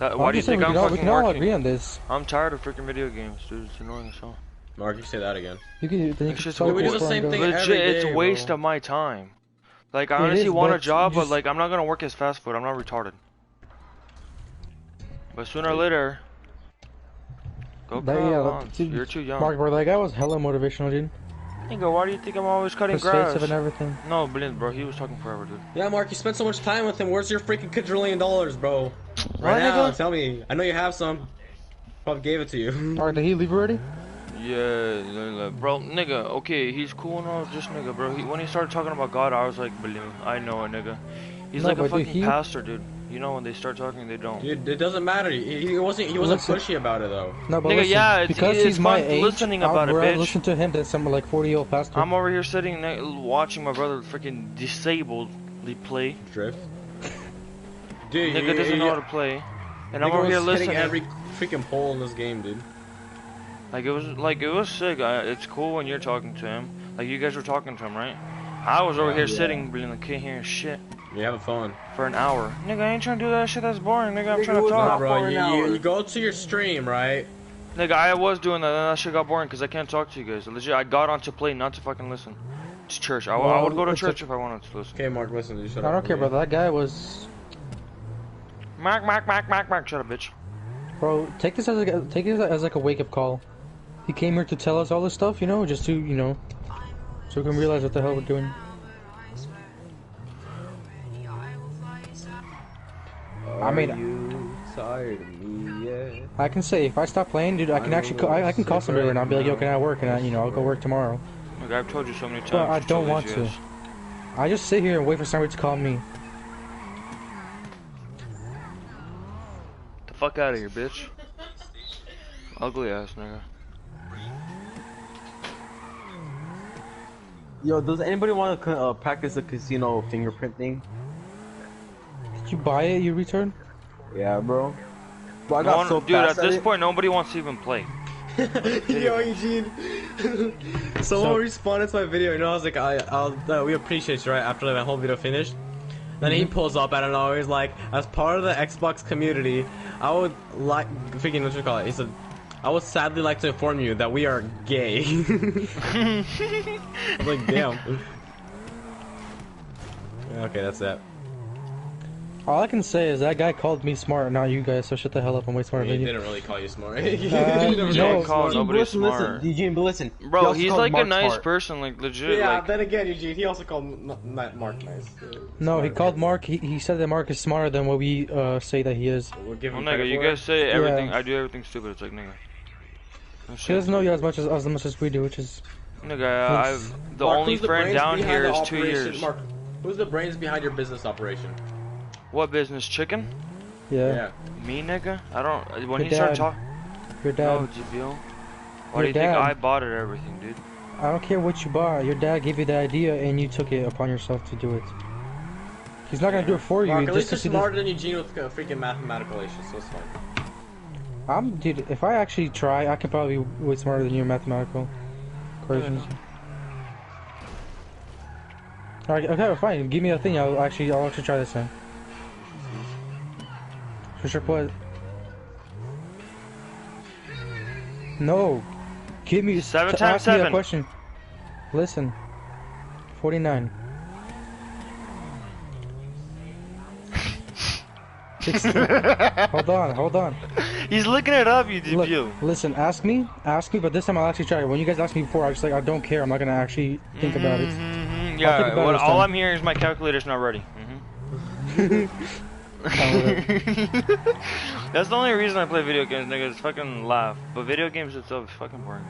That, I'm why do you just saying think I'm we fucking can all working? agree on this. I'm tired of freaking video games, dude. It's annoying as hell. Mark, you say that again. You can then you It's can just start we do the PS4 and same go. thing Legit, every it's day, a waste bro. of my time. Like, I It honestly is, want a but job, but just- like, I'm not gonna work as fast food. I'm not retarded. But sooner or later, go That, cut yeah, lawns. dude, You're too young. Mark, bro, that guy was hella motivational, dude. Nigga, why do you think I'm always cutting grass? Persuasive and everything. No, brilliant, bro. He was talking forever, dude. Yeah, Mark, you spent so much time with him. Where's your freaking quadrillion dollars, bro? What, Right now, nigga? tell me. I know you have some. Probably gave it to you. Alright, did he leave already? Yeah, bro, nigga, okay, he's cool and all, just nigga, bro. When he started talking about God, I was like, believe me, I know it, nigga. He's No, like a but dude, fucking he- pastor, dude. You know, when they start talking, they don't. Dude, it doesn't matter. He wasn't Listen. pushy about it though. No, but Nigga, listen, yeah, it's- because it's he's my fun age, listening I'd about it, rather bitch. listen to him than some like 40-year-old pastor. I'm over here sitting, watching my brother freaking disabledly play. Drift. Dude, Nigga doesn't know how to play. And I'm Nigga over here was hitting listening. every freaking pole in this game, dude. Like, it was sick. It's cool when you're talking to him. Like, you guys were talking to him, right? I was over here sitting, being like, can't hear shit. You're having fun. For an hour. Nigga, I ain't trying to do that shit, that's boring, nigga. I'm trying to was talk. Nah, not bro, for an you hour. go to your stream, right? Nigga, I was doing that, and that shit got boring because I can't talk to you guys. Legit, I got on to play, not to fucking listen. It's church. I Well, would go to it's church if I wanted to listen. Okay, Mark, listen. You shut I up. don't care, brother. That guy was, Mark. Shut up, bitch. bro. Take this as like a wake-up call. He came here to tell us all this stuff, you know, just to so we can realize what the hell we're doing. I mean, you tired of me yet? I can say if I stop playing, dude, I can actually I can call somebody right now and be like, yo, can I work? And I'll go work tomorrow. Like, I've told you so many times. But I to don't tell want these to. guys. I just sit here and wait for somebody to call me. The fuck out of here, bitch. Ugly ass nigga. Yo, does anybody want to practice the casino fingerprint thing? Did you buy it, you retard? Yeah, bro. Bro, I No got one- so dude, fast at this it. point, nobody wants to even play. Yo, Eugene. Someone responded to my video, and I was like, we appreciate you, right? After that whole video finished. Then he pulls up, I don't know, he's like, as part of the Xbox community, I would like, freaking, what you call it? He said, I would sadly like to inform you that we are gay. I'm like, damn. Okay, that's that. All I can say is that guy called me smart, not you guys. So shut the hell up. I'm way smarter He than you. didn't really call you smart. no. Don't call Eugene, nobody listen, smart. Eugene, but listen. He Bro, also he's called like Mark a nice smart. person, like legit. Yeah, Like, then again, Eugene, he also called Mark nice. No, he Smart. called Mark. He said that Mark is smarter than what we say that he is. We'll give well, him nigga, credit you for it. guys say everything. Yeah. I do everything stupid. It's like, nigga. No He shit. doesn't know you as much as we do, which is Nigga, I've the Mark, only who's the friend brains down behind here the is 2 operation? years. Mark, who's the brains behind your business operation? What business? Chicken? yeah. Me, nigga? I don't. When Your he started dad. talking. Your dad. No, GBO. Why do you Your think dad. I bought it? Everything, dude. I don't care what you bought. Your dad gave you the idea, and you took it upon yourself to do it. He's not gonna do it for you. Mark, at just least you're 'cause he smarter than Eugene with freaking mathematical issues, so it's fine. Dude. If I actually try, I can probably be way smarter than you in mathematical equations. Alright, okay, fine. Give me a thing. I'll actually try this time. For sure, what? No. Give me. Seven t- times ask me a 7. question. Listen. 49. 16. Hold on. He's looking it up, you Look, GBO. listen, ask me, but this time I'll actually try it. When you guys asked me before, I was like, I don't care. I'm not gonna actually think about it. Mm-hmm, I'll think yeah, about it this all time. I'm hearing is my calculator's not ready. That's the only reason I play video games, nigga. It's fucking laugh. But video games itself is fucking boring.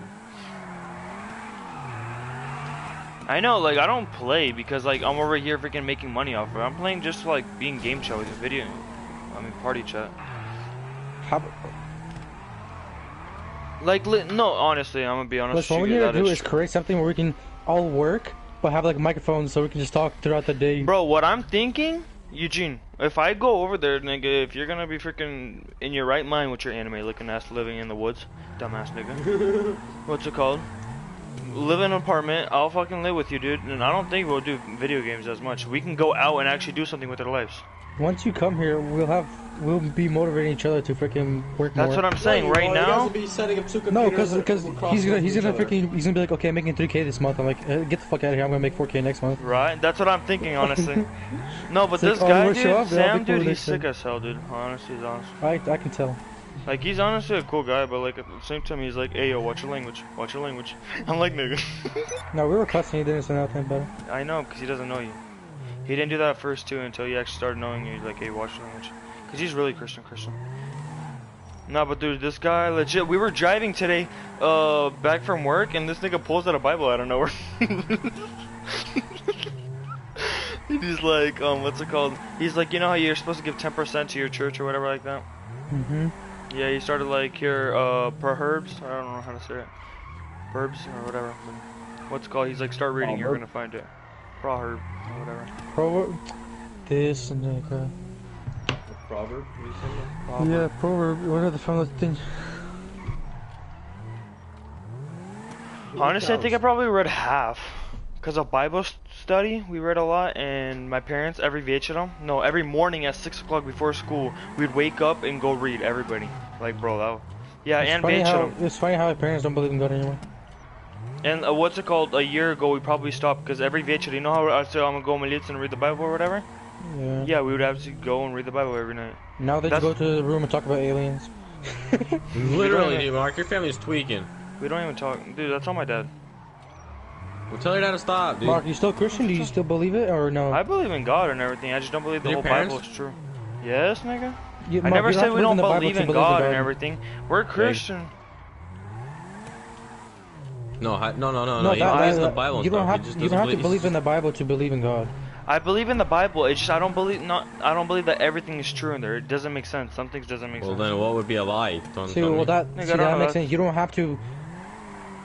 I know, like, I don't play because, like, I'm over here freaking making money off of it. I'm playing just to, like, being game chat with a video. I mean, party chat. How, Like, no, honestly, I'm gonna be honest listen, what with we you. need to do is create something where we can all work, but have like microphones so we can just talk throughout the day. Bro, what I'm thinking, Eugene, if I go over there, nigga, if you're gonna be freaking in your right mind with your anime looking ass living in the woods, dumbass nigga. What's it called? Live in an apartment, I'll fucking live with you, dude. And I don't think we'll do video games as much. We can go out and actually do something with our lives. once you come here, we'll be motivating each other to freaking work more. That's what I'm saying right You guys now. will be setting up two No, computers because across he's gonna each other. be like, okay, I'm making 3K this month. I'm like, get the fuck out of here. I'm gonna make 4K next month. Right? That's what I'm thinking, honestly. No, but It's like, this oh, guy, we'll show dude, up, they'll Sam, be dude, cool he's next sick time. as hell, dude. Honestly, he's honest. I can tell. Like, he's honestly a cool guy, but like at the same time, he's like, hey, yo, watch your language. Watch your language. I'm like, nigga. No, we were cussing. He didn't say nothing better. I know, because he doesn't know you. He didn't do that at first, too, until he actually started knowing you. He's like, hey, watch your language. Because he's really Christian. No, but dude, this guy, legit, we were driving today, back from work, and this nigga pulls out a Bible out of nowhere. He's like, what's it called? He's like, you know how you're supposed to give 10% to your church or whatever like that? Mm-hmm. Yeah, he started like here, Proverbs, I don't know how to say it. Verbs or whatever. What's it called? He's like, start reading, you're gonna find it. Proverb or whatever. Proverb. This and that. Proverb? What are you saying? Proverb. Yeah, proverb. What are the famous things? Honestly, I think I probably read half. Because of Bible study, we read a lot, and my parents, every morning at 6 o'clock before school, we'd wake up and go read, everybody. Like, bro, that was... Yeah, It's and funny how Vachel. it's funny how my parents don't believe in God anymore. And what's it called? A year ago, we probably stopped, because every Vachel, you know how I say I'm going to go Militz and read the Bible or whatever? Yeah. Yeah, we would have to go and read the Bible every night. Now they That's- go to the room and talk about aliens. Literally, dude, Mark, your family's tweaking. We don't even talk. Dude, that's all my dad. Well, tell your dad to stop, dude. Mark, you still Christian? Do you still believe it or no? I believe in God and everything, I just don't believe the Your whole parents? Bible is true. Yes, nigga? You, I Mark, never you don't said have to we don't the Bible believe to in the God and Bible. everything. We're Christian. No, no. No, He believes in the Bible and you don't stuff. have He just you don't doesn't have to believe in the Bible to believe in God. I believe in the Bible. It's just I don't believe that everything is true in there. It doesn't make sense. Some things doesn't make Well, sense. then what would be a lie? See, well that Nigga, I see, don't that know makes that. sense. You don't have to.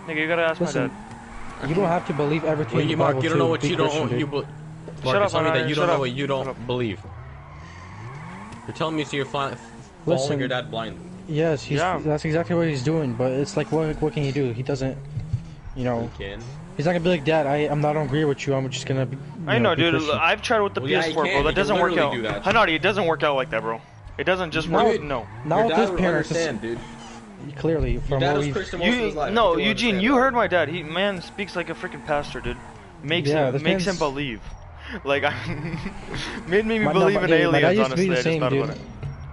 Nigga, you gotta ask Listen, my dad. you don't have to believe everything Well, in you, the Mark, Bible you don't know what to you be Christian, don't. dude. You Mark, Shut you're up, telling me Anaya, that you shut don't know up. what you Shut up. don't believe. You're telling me so you're following Listen. your dad blindly. Yes, Yeah. that's exactly what he's doing. But it's like, what can he do? He doesn't. You know, You can. he's not gonna be like, Dad, I'm not agree with you. I'm just gonna. Be, I know, be dude. Christian." I've tried with the Well, yeah, PS4, you bro. can. That You doesn't can work literally out. do that. Hanadi, it doesn't work out like that, bro. It doesn't just No, work. No. Not with his parents. dude. Clearly, from what we've. No, Eugene, you heard my dad. He man speaks like a freaking pastor, dude. Makes Yeah, him this makes him man's- believe. Like made me My- believe no, in my- yeah, my dad aliens. used to be Honestly, the I just same, thought dude. about it.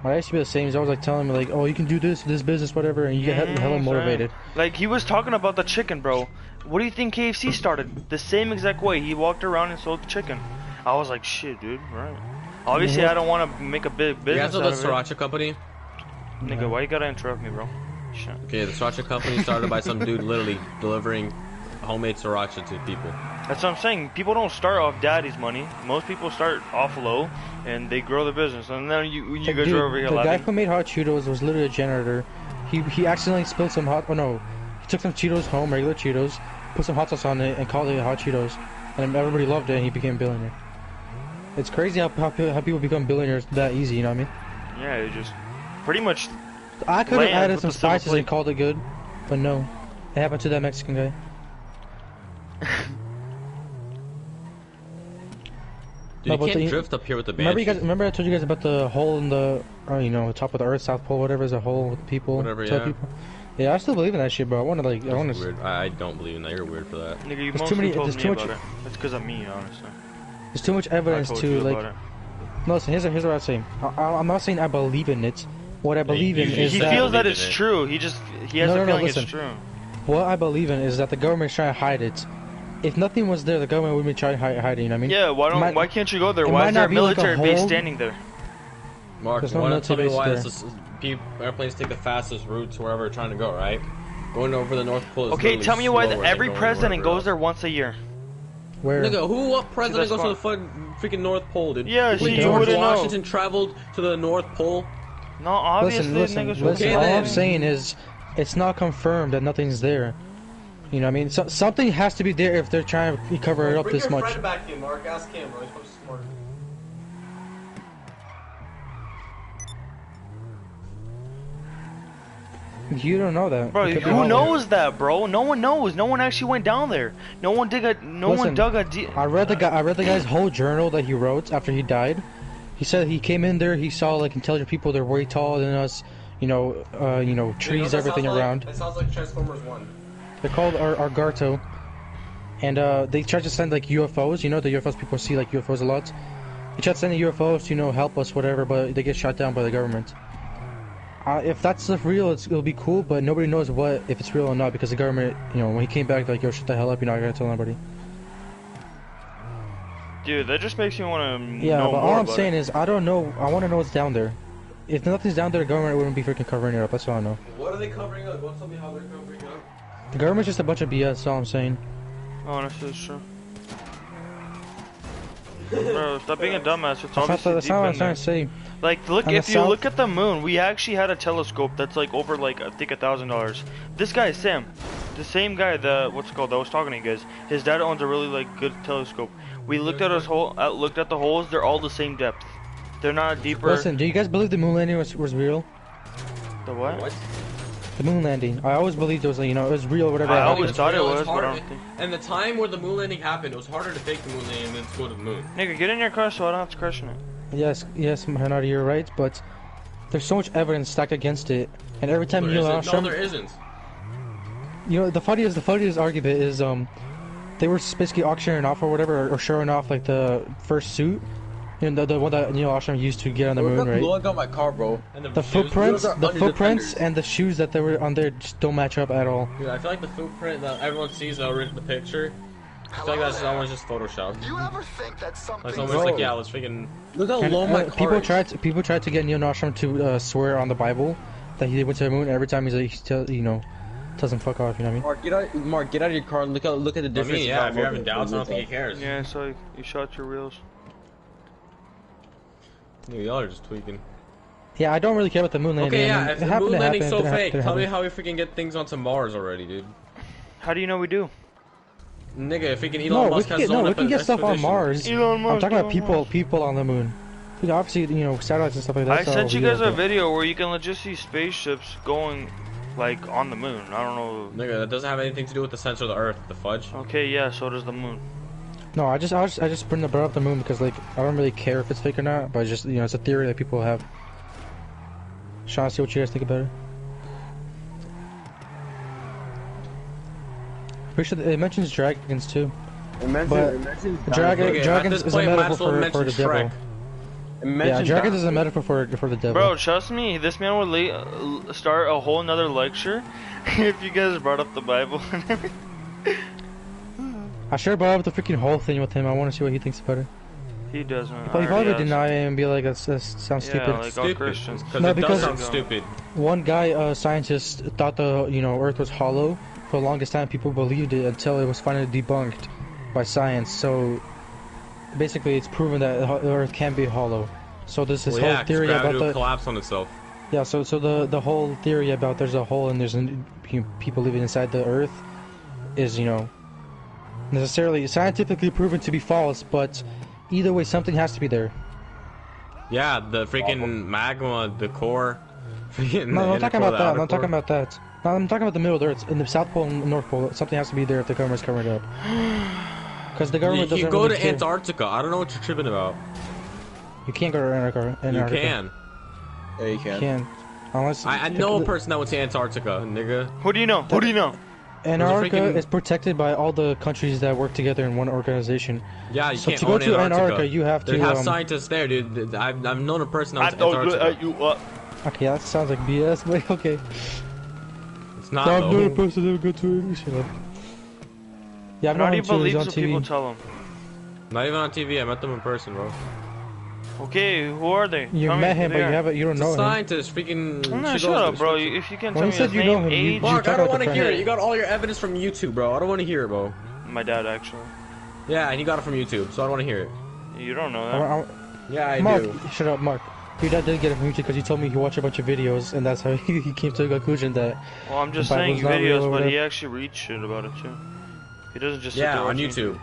My dad used to be the same. He's always like telling me like, oh, you can do this business, whatever, and you get hella Same. motivated. Like he was talking about the chicken, bro. What do you think KFC started? The same exact way. He walked around and sold chicken. I was like, shit, dude. Right. Obviously, Mhm. I don't want to make a big You business guys know out the of it. Sriracha company? Nigga, why you gotta interrupt me, bro? Shit. Okay, the Sriracha company started by some dude literally delivering homemade Sriracha to people. That's what I'm saying. People don't start off daddy's money. Most people start off low, and they grow their business. And then you Like, guys dude, are over here the guy laughing. who made hot Cheetos was literally a janitor. He accidentally spilled some hot. Oh no, he took some Cheetos home, regular Cheetos, put some hot sauce on it, and called it hot Cheetos, and everybody loved it, and he became a billionaire. It's crazy how people become billionaires that easy. You know what I mean? Yeah, it just pretty much. I could have Land added with some the silver spices and plate. called it good, but no, it happened to that Mexican guy. Dude, No, you but can't the- drift up here with the Remember Banshee. Remember I told you guys about the hole in the, top of the Earth, South Pole, whatever is a hole with people. Whatever, tell yeah. people. Yeah, I still believe in that shit, bro. I want to That's weird. I don't believe in that. You're weird for that. Nigga, you There's mostly told there's me too about much- it. It's because of me, honestly. There's too much I evidence told to you like. about it. No, listen. Here's what I'm saying. I'm not saying I believe in it. What I believe in you- is He that feels that believe in it's it. true. He has No, a no, feeling listen. it's true. what I believe in is that the government's trying to hide it. If nothing was there, the government would be trying to hide it. You know what I mean? Yeah, might- why can't you go there? it Why might is there a not be like a military base hole. standing there? Mark, There's you no want to tell me military why base this airplanes take the fastest routes wherever they're trying to go, right? Going over the North Pole is Okay, literally tell me why slower than every going president wherever goes there else. once a year. Where? Nigga, what president that's goes to the freaking North Pole, dude? Yeah, When so you George wouldn't know. Washington traveled to the North Pole. No, obviously, listen. niggas. Listen. Okay, All then. I'm saying is, it's not confirmed that nothing's there. You know what I mean? So, something has to be there if they're trying to cover it up this much. back here, Mark. Ask him, bro. He's probably smart. You don't know that. Bro, It could be who wrong. knows that, bro? No one knows. No one actually went down there. No one Listen, dug a deep. I read the guy's whole journal that he wrote after he died, He said he came in there, he saw like intelligent people, they're way taller than us, trees, everything around. That sounds like Transformers 1. They're called Argarto, and they tried to send like UFOs. You know, the UFOs, people see like UFOs a lot. They tried to send the UFOs to help us, whatever, but they get shot down by the government. If that stuff real, it'll be cool, but nobody knows if it's real or not, because the government, when he came back, they're like, yo, shut the hell up, you're not gonna tell anybody. Dude, that just makes me want to Yeah, know but more all I'm about saying it. is, I don't know, I want to know what's down there. If nothing's down there, the government wouldn't be freaking covering it up, that's all I know. What are they covering up? Don't tell me how they're covering up. The government's just a bunch of BS, that's all I'm saying. Honestly, it's true. Bro, stop being a dumbass. It's That's obviously not deep what I'm in trying there. to say. Like, look, On the if you south- look at the moon, we actually had a telescope that's like over like I think $1,000. This guy Sam, the same guy that that was talking to you guys. His dad owns a really like good telescope. We looked at looked at the holes. They're all the same depth. They're not deeper. Listen, do you guys believe the moon landing was real? The what? The moon landing. I always believed it was, it was real, whatever. I happened. always thought it real, was, it's but I harder. don't think. And the time where the moon landing happened, it was harder to fake the moon landing than to go to the moon. Nigga, get in your car so I don't have to question it. Yes, Hanada, you're right, but there's so much evidence stacked against it, and every time There Neil isn't. No, Armstrong, there isn't. the funniest argument is they were basically auctioning off or whatever, or showing off like the first suit, the one that Neil Armstrong used to get on the moon, right? Look on my car, bro. And The shoes. footprints, Those are the under footprints, defenders. and the shoes that they were on there just don't match up at all. Dude, I feel like the footprint that everyone sees in the picture, I feel like that's almost just photoshopped. Do you ever think that something? Like someone's like, yeah, let's freaking. Look how And, low my car people tried to get Neil Armstrong to swear on the Bible that he went to the moon. Every time he's like, tells him fuck off. You know what I mean? Mark, get out of your car and look at the I difference. mean, yeah, if you're having doubts, I don't think he cares. Yeah, so you shot your wheels. Dude, y'all are just tweaking. Yeah, I don't really care about the moon landing. Okay, I mean, yeah, if it the happened, moon it landing's happened, so it fake, happened, it tell me happened. how we freaking get things onto Mars already, dude. How do you know we do? Nigga, if freaking No, Elon we Musk can has get, his own we can get stuff on expedition. Mars. Elon I'm Musk, talking about Elon Musk. people on the moon. We obviously, satellites and stuff like that. I sent you guys a video where you can legit see spaceships going, like, on the moon. I don't know. Nigga, that doesn't have anything to do with the center of the Earth, the fudge. Okay, yeah, so does the moon. No, I just brought up the moon because like I don't really care if it's fake or not, but it's just it's a theory that people have. Sean, see what you guys think about it. Pretty sure it mentions dragons too. Imagine Dragons is a metaphor for the devil. Yeah, Imagine dragons is a metaphor for the devil. Bro, trust me, this man would start a whole nother lecture if you guys brought up the Bible. I sure brought up the freaking whole thing with him. I want to see what he thinks about it. He doesn't. He probably deny it and be like, that sounds stupid. Yeah, like all Stupid. Christians. Because No, it because- does sound stupid. One guy, scientist, thought the Earth was hollow. For the longest time, people believed it until it was finally debunked by science. So basically, it's proven that the Earth can be hollow. So there's this Well, whole yeah, 'cause theory gravity about will the collapse on itself. yeah. So the whole theory about there's a hole and there's people living inside the Earth is necessarily scientifically proven to be false. But either way, something has to be there. Yeah, the freaking magma, the core. Freaking No, I'm the not talking inner core, about the that. I'm outer not talking core. about that. No, I'm talking about the middle of the Earth, in the South Pole and North Pole. Something has to be there if the government's covering it up. Because the government You doesn't go really to care. Antarctica. I don't know what you're tripping about. You can't go to Antarctica. You can. Yeah, you You can. can. Unless I know a person that went to Antarctica, nigga. Who do you know? Who do you know? Antarctica freaking- is protected by all the countries that work together in one organization. Yeah, you So can't to go own to Antarctica. Antarctica, you have They to. have scientists there, dude. I've known a person that went to Antarctica. Okay, that sounds like BS, but okay. It's not I'm not a though. person that would go to it. Shut up. Yeah, I've How known do him you too. He's believe on what people TV. tell him? Not even on TV. I met them in person, bro. Okay, who are they? You Tell me met who him, they but are. you don't It's know a him. scientist, freaking. Nah, she shut goes up, to bro. the- If you can When tell you me said his you know name, him, you- age, Mark, talk I don't about want the to hear friend. it. You got all your evidence from YouTube, bro. I don't want to hear it, bro. my dad actually. Yeah, and you got it from YouTube, so I don't want to hear it. You don't know I- that. I- Yeah, I Mark, do. shut up, Mark. Your dad did get it from YouTube because he told me he watched a bunch of videos, and that's how he came to the conclusion that. Well, I'm just the saying Bible's not real videos, or but he whatever. actually reads shit about it too. He doesn't just sit Yeah, there on watching YouTube.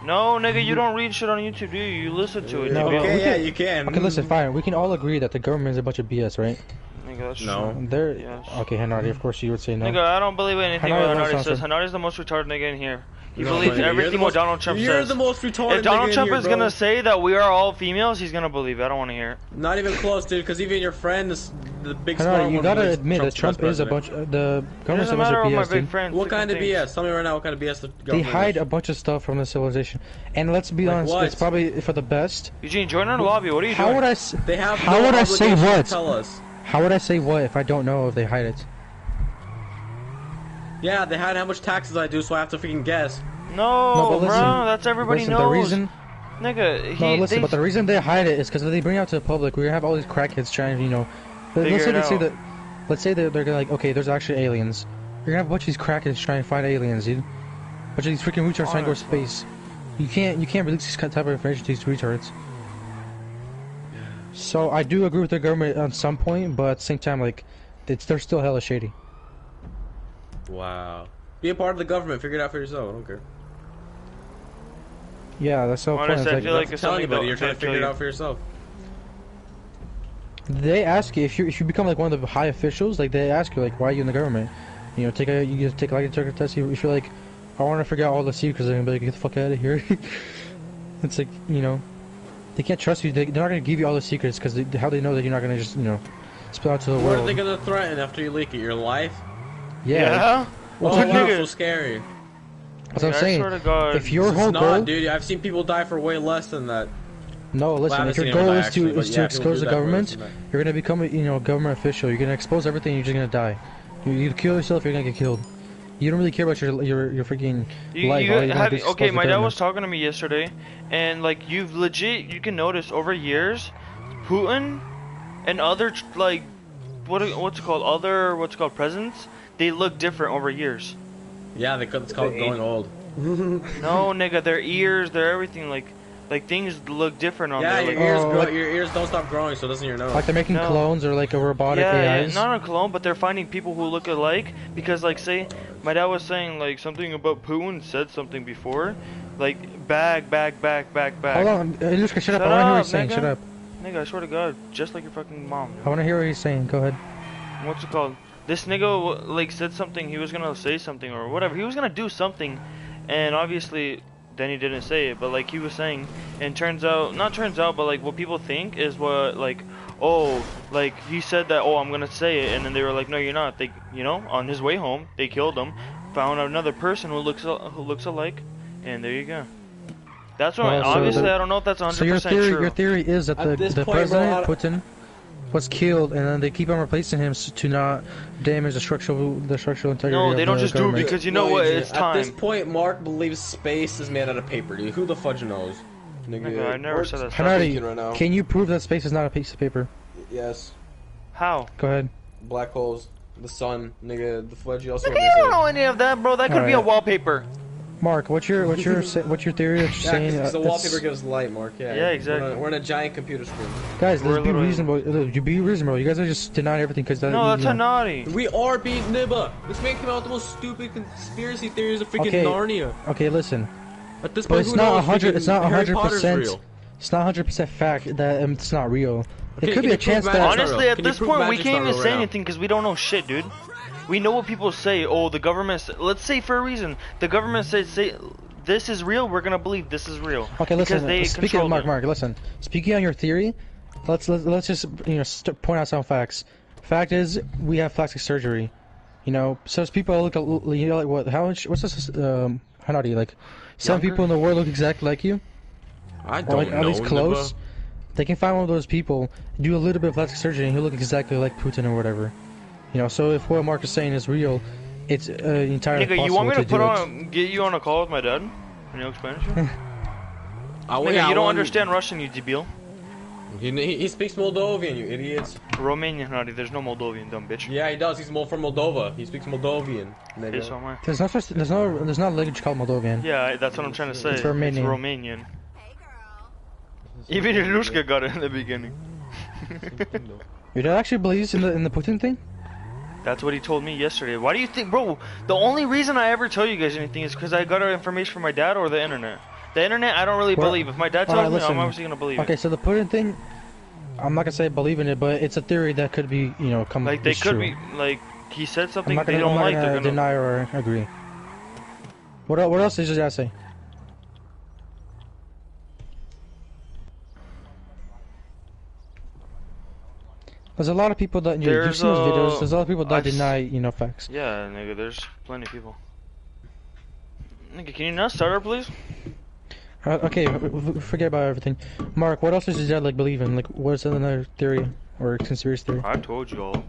No, nigga, you don't read shit on YouTube, do you? You listen to it. No, you okay, do. yeah, you can. Okay, listen, fine. We can all agree that the government is a bunch of BS, right? Nigga, that's No. true. They're Yes. okay, Hanadi. Of course, you would say no. Nigga, I don't believe anything Hanadi what wants Hanadi to says. answer. Hanadi's the most retarded nigga in here. He No, believes nigga, you're everything the what most- Donald Trump You're says. the most retarded If Donald nigga Trump in here, is bro. gonna say that we are all females, he's gonna believe it. I don't want to hear it. Not even close, dude. Because even your friend is the big smart Hanadi, one. you gotta believes admit that Trump's Trump is a president. bunch. The It government doesn't says matter a what my BS, big dude. friend. What kind of thinks. BS? Tell me right now what kind of BS the They government hide is. a bunch of stuff from the civilization, and let's be Like honest, what? it's probably for the best. Eugene, join our lobby. What are you How doing? would I? They have How no would I say obligation what? to tell us. How would I say what if I don't know if they hide it? Yeah, they hide how much taxes I do, so I have to freaking guess. No, but listen, bro, that's everybody listen, knows. the reason. Nigga, No, he, listen, they, but the reason they hide it is because they bring it out to the public. We have all these crackheads trying to, Figure let's say it they say out. that, let's say that they're gonna like, okay, there's actually aliens. You're gonna have a bunch of these crackheads trying to find aliens, dude. A bunch of these freaking retards trying to go to Honestly. space. You can't release this type of information to these retards. So I do agree with the government on some point, but at the same time, like, they're still hella shady. Wow. Be a part of the government. Figure it out for yourself. I don't care. Yeah, that's the whole point. honestly, I It's feel like, like it's Tell something anybody. that You're trying to figure it out for yourself. they ask you if you become like one of the high officials, like they ask you like, why are you in the government? You take a like a target test. If you're like, I want to figure out all the secrets, they're gonna be like, get the fuck out of here. It's like, they can't trust you. They're not gonna give you all the secrets because how they know that you're not gonna just spill out to the What are world. they gonna threaten after you leak it? Your life? Yeah, Oh, Well, wow, you- so scary. that's what I'm I saying. swear to God. If your It's whole not, goal, dude. I've seen people die for way less than that. no, listen. Well, I If your haven't seen goal anyone is die, actually, to but yeah, people expose do the die for less government, than that. you're gonna become a government official. You're gonna expose everything. You're just gonna die. You kill yourself, you're gonna get killed. You don't really care about your freaking life. All you wanna do is expose okay, the my dad government. was talking to me yesterday, and like you can notice over years, Putin and other what's it called presidents, they look different over years. Yeah, it's called going old. No, nigga, their ears, their everything, like things look different on Yeah, there. your Like, ears Oh, grow. like- Your ears don't stop growing, so doesn't your nose. Like they're making No. clones or like a robotic yeah, AIs. not a clone, but they're finding people who look alike because, like, say, my dad was saying like something about Putin said something before, like back. Hold on, Ilushka, shut up. I Shut wanna hear what up, he's saying. nigga. Shut up. Nigga, I swear to God, just like your fucking mom. I wanna hear what he's saying. Go ahead. What's it called? This nigga like said something. He was gonna say something or whatever. He was gonna do something, and obviously then he didn't say it. But like he was saying, and not turns out, but like what people think is what like, oh, like he said that. Oh, I'm gonna say it, and then they were like, no, you're not. They, on his way home, they killed him, found another person who looks alike, and there you go. That's why Well, so obviously the- I don't know if that's 100% So your theory, true. your theory is that At this the point, bro, president Putin was killed, and then they keep on replacing him to not damage the structural integrity. No, they of don't the just do it government. because you know what? It's At this time. point, Mark believes space is made out of paper, dude. Who the fudge knows? Nigga, I never said that. thinking right now. Hanadi, can you prove that space is not a piece of paper? Yes. How? Go ahead. Black holes, the sun, nigga, the fudge. You also Nigga, you don't know any of that, bro. That could be a Alright. wallpaper. Mark, what's your theory that you're Yeah, saying? because the it's- wallpaper gives light, Mark. Yeah. Yeah, exactly. We're in a giant computer screen. Guys, We're let's be literally- reasonable. You be reasonable. You guys are just denying everything because No, that's a naughty. We are being nibba. This man came out with the most stupid conspiracy theories of freaking Okay. Narnia. Okay, listen. At this But point, it's who not knows? 100. It's not Freaking Harry Potter's 100%. real. It's not 100% fact that it's not real. Okay, There could can be you a chance prove that. magic? Honestly, at Can you this prove point, we magic's can't not even real say right now? anything because we don't know shit, dude. We know what people say. Oh, the government. Let's say for a reason, the government say this is real. We're gonna believe this is real. Okay, because listen. they Speaking control of Mark, it. Mark, listen. Speaking on your theory, let's just point out some facts. Fact is, we have plastic surgery. So people look like what? How much? What's this? Hanadi, like some Younger? people in the world look exactly like you. I Or don't like know. at least close. Nibba. They can find one of those people, do a little bit of plastic surgery, and he'll look exactly like Putin or whatever. So if what Mark is saying is real, it's entirely Nigga, possible you want me to do it. get you on a call with my dad? When you explain it to you? Yeah, Nigga, you don't one- understand Russian, you debil. He speaks Moldovan, you idiots. Romanian, honey. There's no Moldovan, dumb bitch. Yeah, he does. He's from Moldova. He speaks Moldovan. Hey, Nigga. so am I. There's no language called Moldovan. Yeah, that's what I'm trying to say. It's Romanian. Romanian. Even Ilushka got it in the beginning. Your dad actually believes in the Putin thing? That's what he told me yesterday. Why do you think, bro? The only reason I ever tell you guys anything is because I got our information from my dad or the internet. The internet, I don't really Well, believe. If my dad tells alright, me, listen. I'm obviously gonna believe Okay, it. so the Putin thing, I'm not gonna say I believe in it, but it's a theory that could be, you know, come. Like they it's could true. be like he said I'm something not they gonna, don't I'm not like. gonna They're gonna deny or agree. What else did you guys say? There's a lot of people that you've seen those videos. There's a lot of people that deny, you know, facts. Yeah, nigga, there's plenty of people. Nigga, can you not start her, please? Okay, forget about everything. Mark, what else does your dad like believe in? Like, what's another theory or conspiracy theory? I told you all.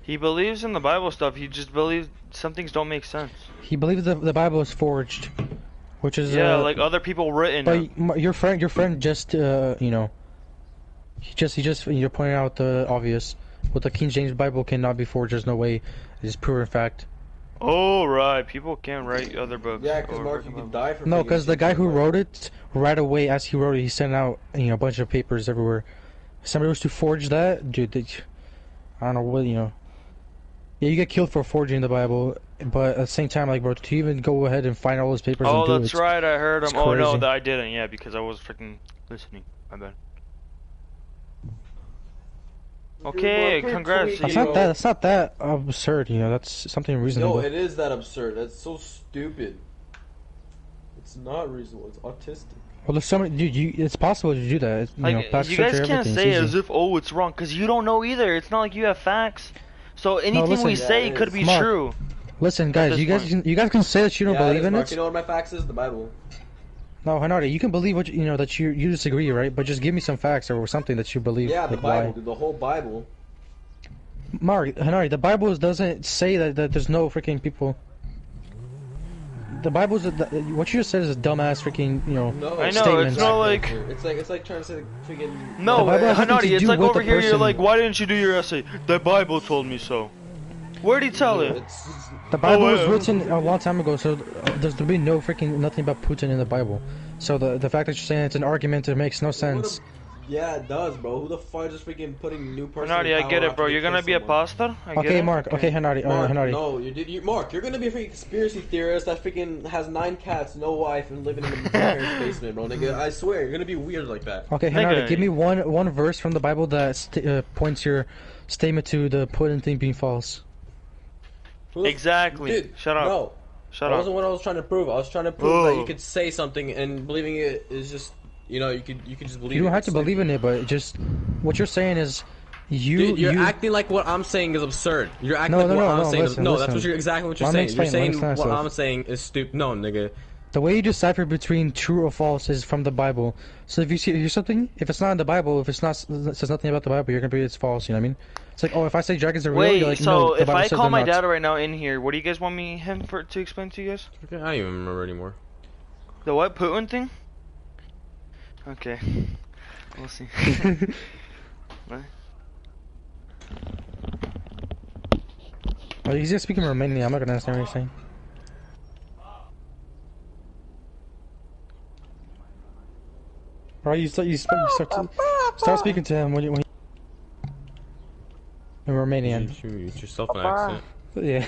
He believes in the Bible stuff. He just believes some things don't make sense. He believes the Bible is forged, which is Yeah, like other people written. But your friend just you know, he just you're pointing out the obvious. With the King James Bible cannot be forged. There's no way. It's proven fact. Oh right, people can't write other books. Yeah, because Mark, you could die for. No, because the guy who wrote it, right away as he wrote it, he sent out, you know, a bunch of papers everywhere. If somebody was to forge that, dude, I don't know what, you know. Yeah, you get killed for forging the Bible, but at the same time, like, bro, to even go ahead and find all those papers and do it. Oh, that's right, I heard him. It's Oh no, crazy. I didn't. Yeah, because I was freaking listening. My bad. Okay, congrats. That's not that absurd, you know. That's something reasonable. No, it is that absurd. That's so stupid. It's not reasonable. It's autistic. Well, there's so many, dude. It's possible to do that. You know, Like, past you guys scripture, can't everything, say it's it easy. as if, oh, it's wrong, because you don't know either. It's not like you have facts. So anything listen, we say could be Mark, true. Listen, guys, this you guys can say that you don't believe in Mark, it. you know what my facts is? The Bible. No, Hanari, you can believe what you know that you disagree, right? But just give me some facts or something that you believe. Yeah, the like, Bible, why. dude, the whole Bible. Mark, Hanari, the Bible doesn't say that there's no freaking people. The Bible's what you just said is a dumbass freaking, you know, No, I know, statement. it's not like... It's like trying to say freaking. No, The Bible has nothing Hanadi, to it's do like with over the here you're person. like, why didn't you do your essay? The Bible told me so. Where'd he tell it? The Bible was yeah. written a long time ago, so there's to be no freaking nothing about Putin in the Bible. So the fact that you're saying it's an argument, it makes no sense. Yeah, it does, bro. Who the fuck is just freaking putting new person? Hanadi, I get it, bro. You're gonna be a pastor? I get Okay, it. Mark. Okay, Hanari. Mark, Hanari. no, Mark, you're gonna be a freaking conspiracy theorist that freaking has 9 cats, no wife, and living in the parents' basement, bro. Nigga, I swear, you're gonna be weird like that. Okay, Hanari, Nigga. give me one verse from the Bible that points your statement to the Putin thing being false. Exactly. Dude, Shut up. No, Shut that up. wasn't what I was trying to prove. I was trying to prove that Oh. you could say something and believing it is just, you know, you could just believe. You don't it. have to believe in it, but just what you're saying is Dude, you're acting like what I'm saying is absurd. You're acting like what I'm saying is no. That's exactly what you're Let me saying. You're explain, saying let me explain what myself. I'm saying is stupid. No, nigga. The way you decipher between true or false is from the Bible. So if you hear something, if it's not in the Bible, if it says nothing about the Bible, you're gonna believe it's false. You know what I mean? It's like, oh, if I say dragons are real, Wait, you're like, so no, the if Bible I says call they're my not. dad right now in here, what do you guys want him to explain to you guys? I don't even remember anymore. The what, Putin thing? Okay. We'll see. What? Oh, he's just speaking Romanian. I'm not gonna understand what he's saying. Right, you start speaking to him when you in Romanian. You get yourself an accent. Yeah.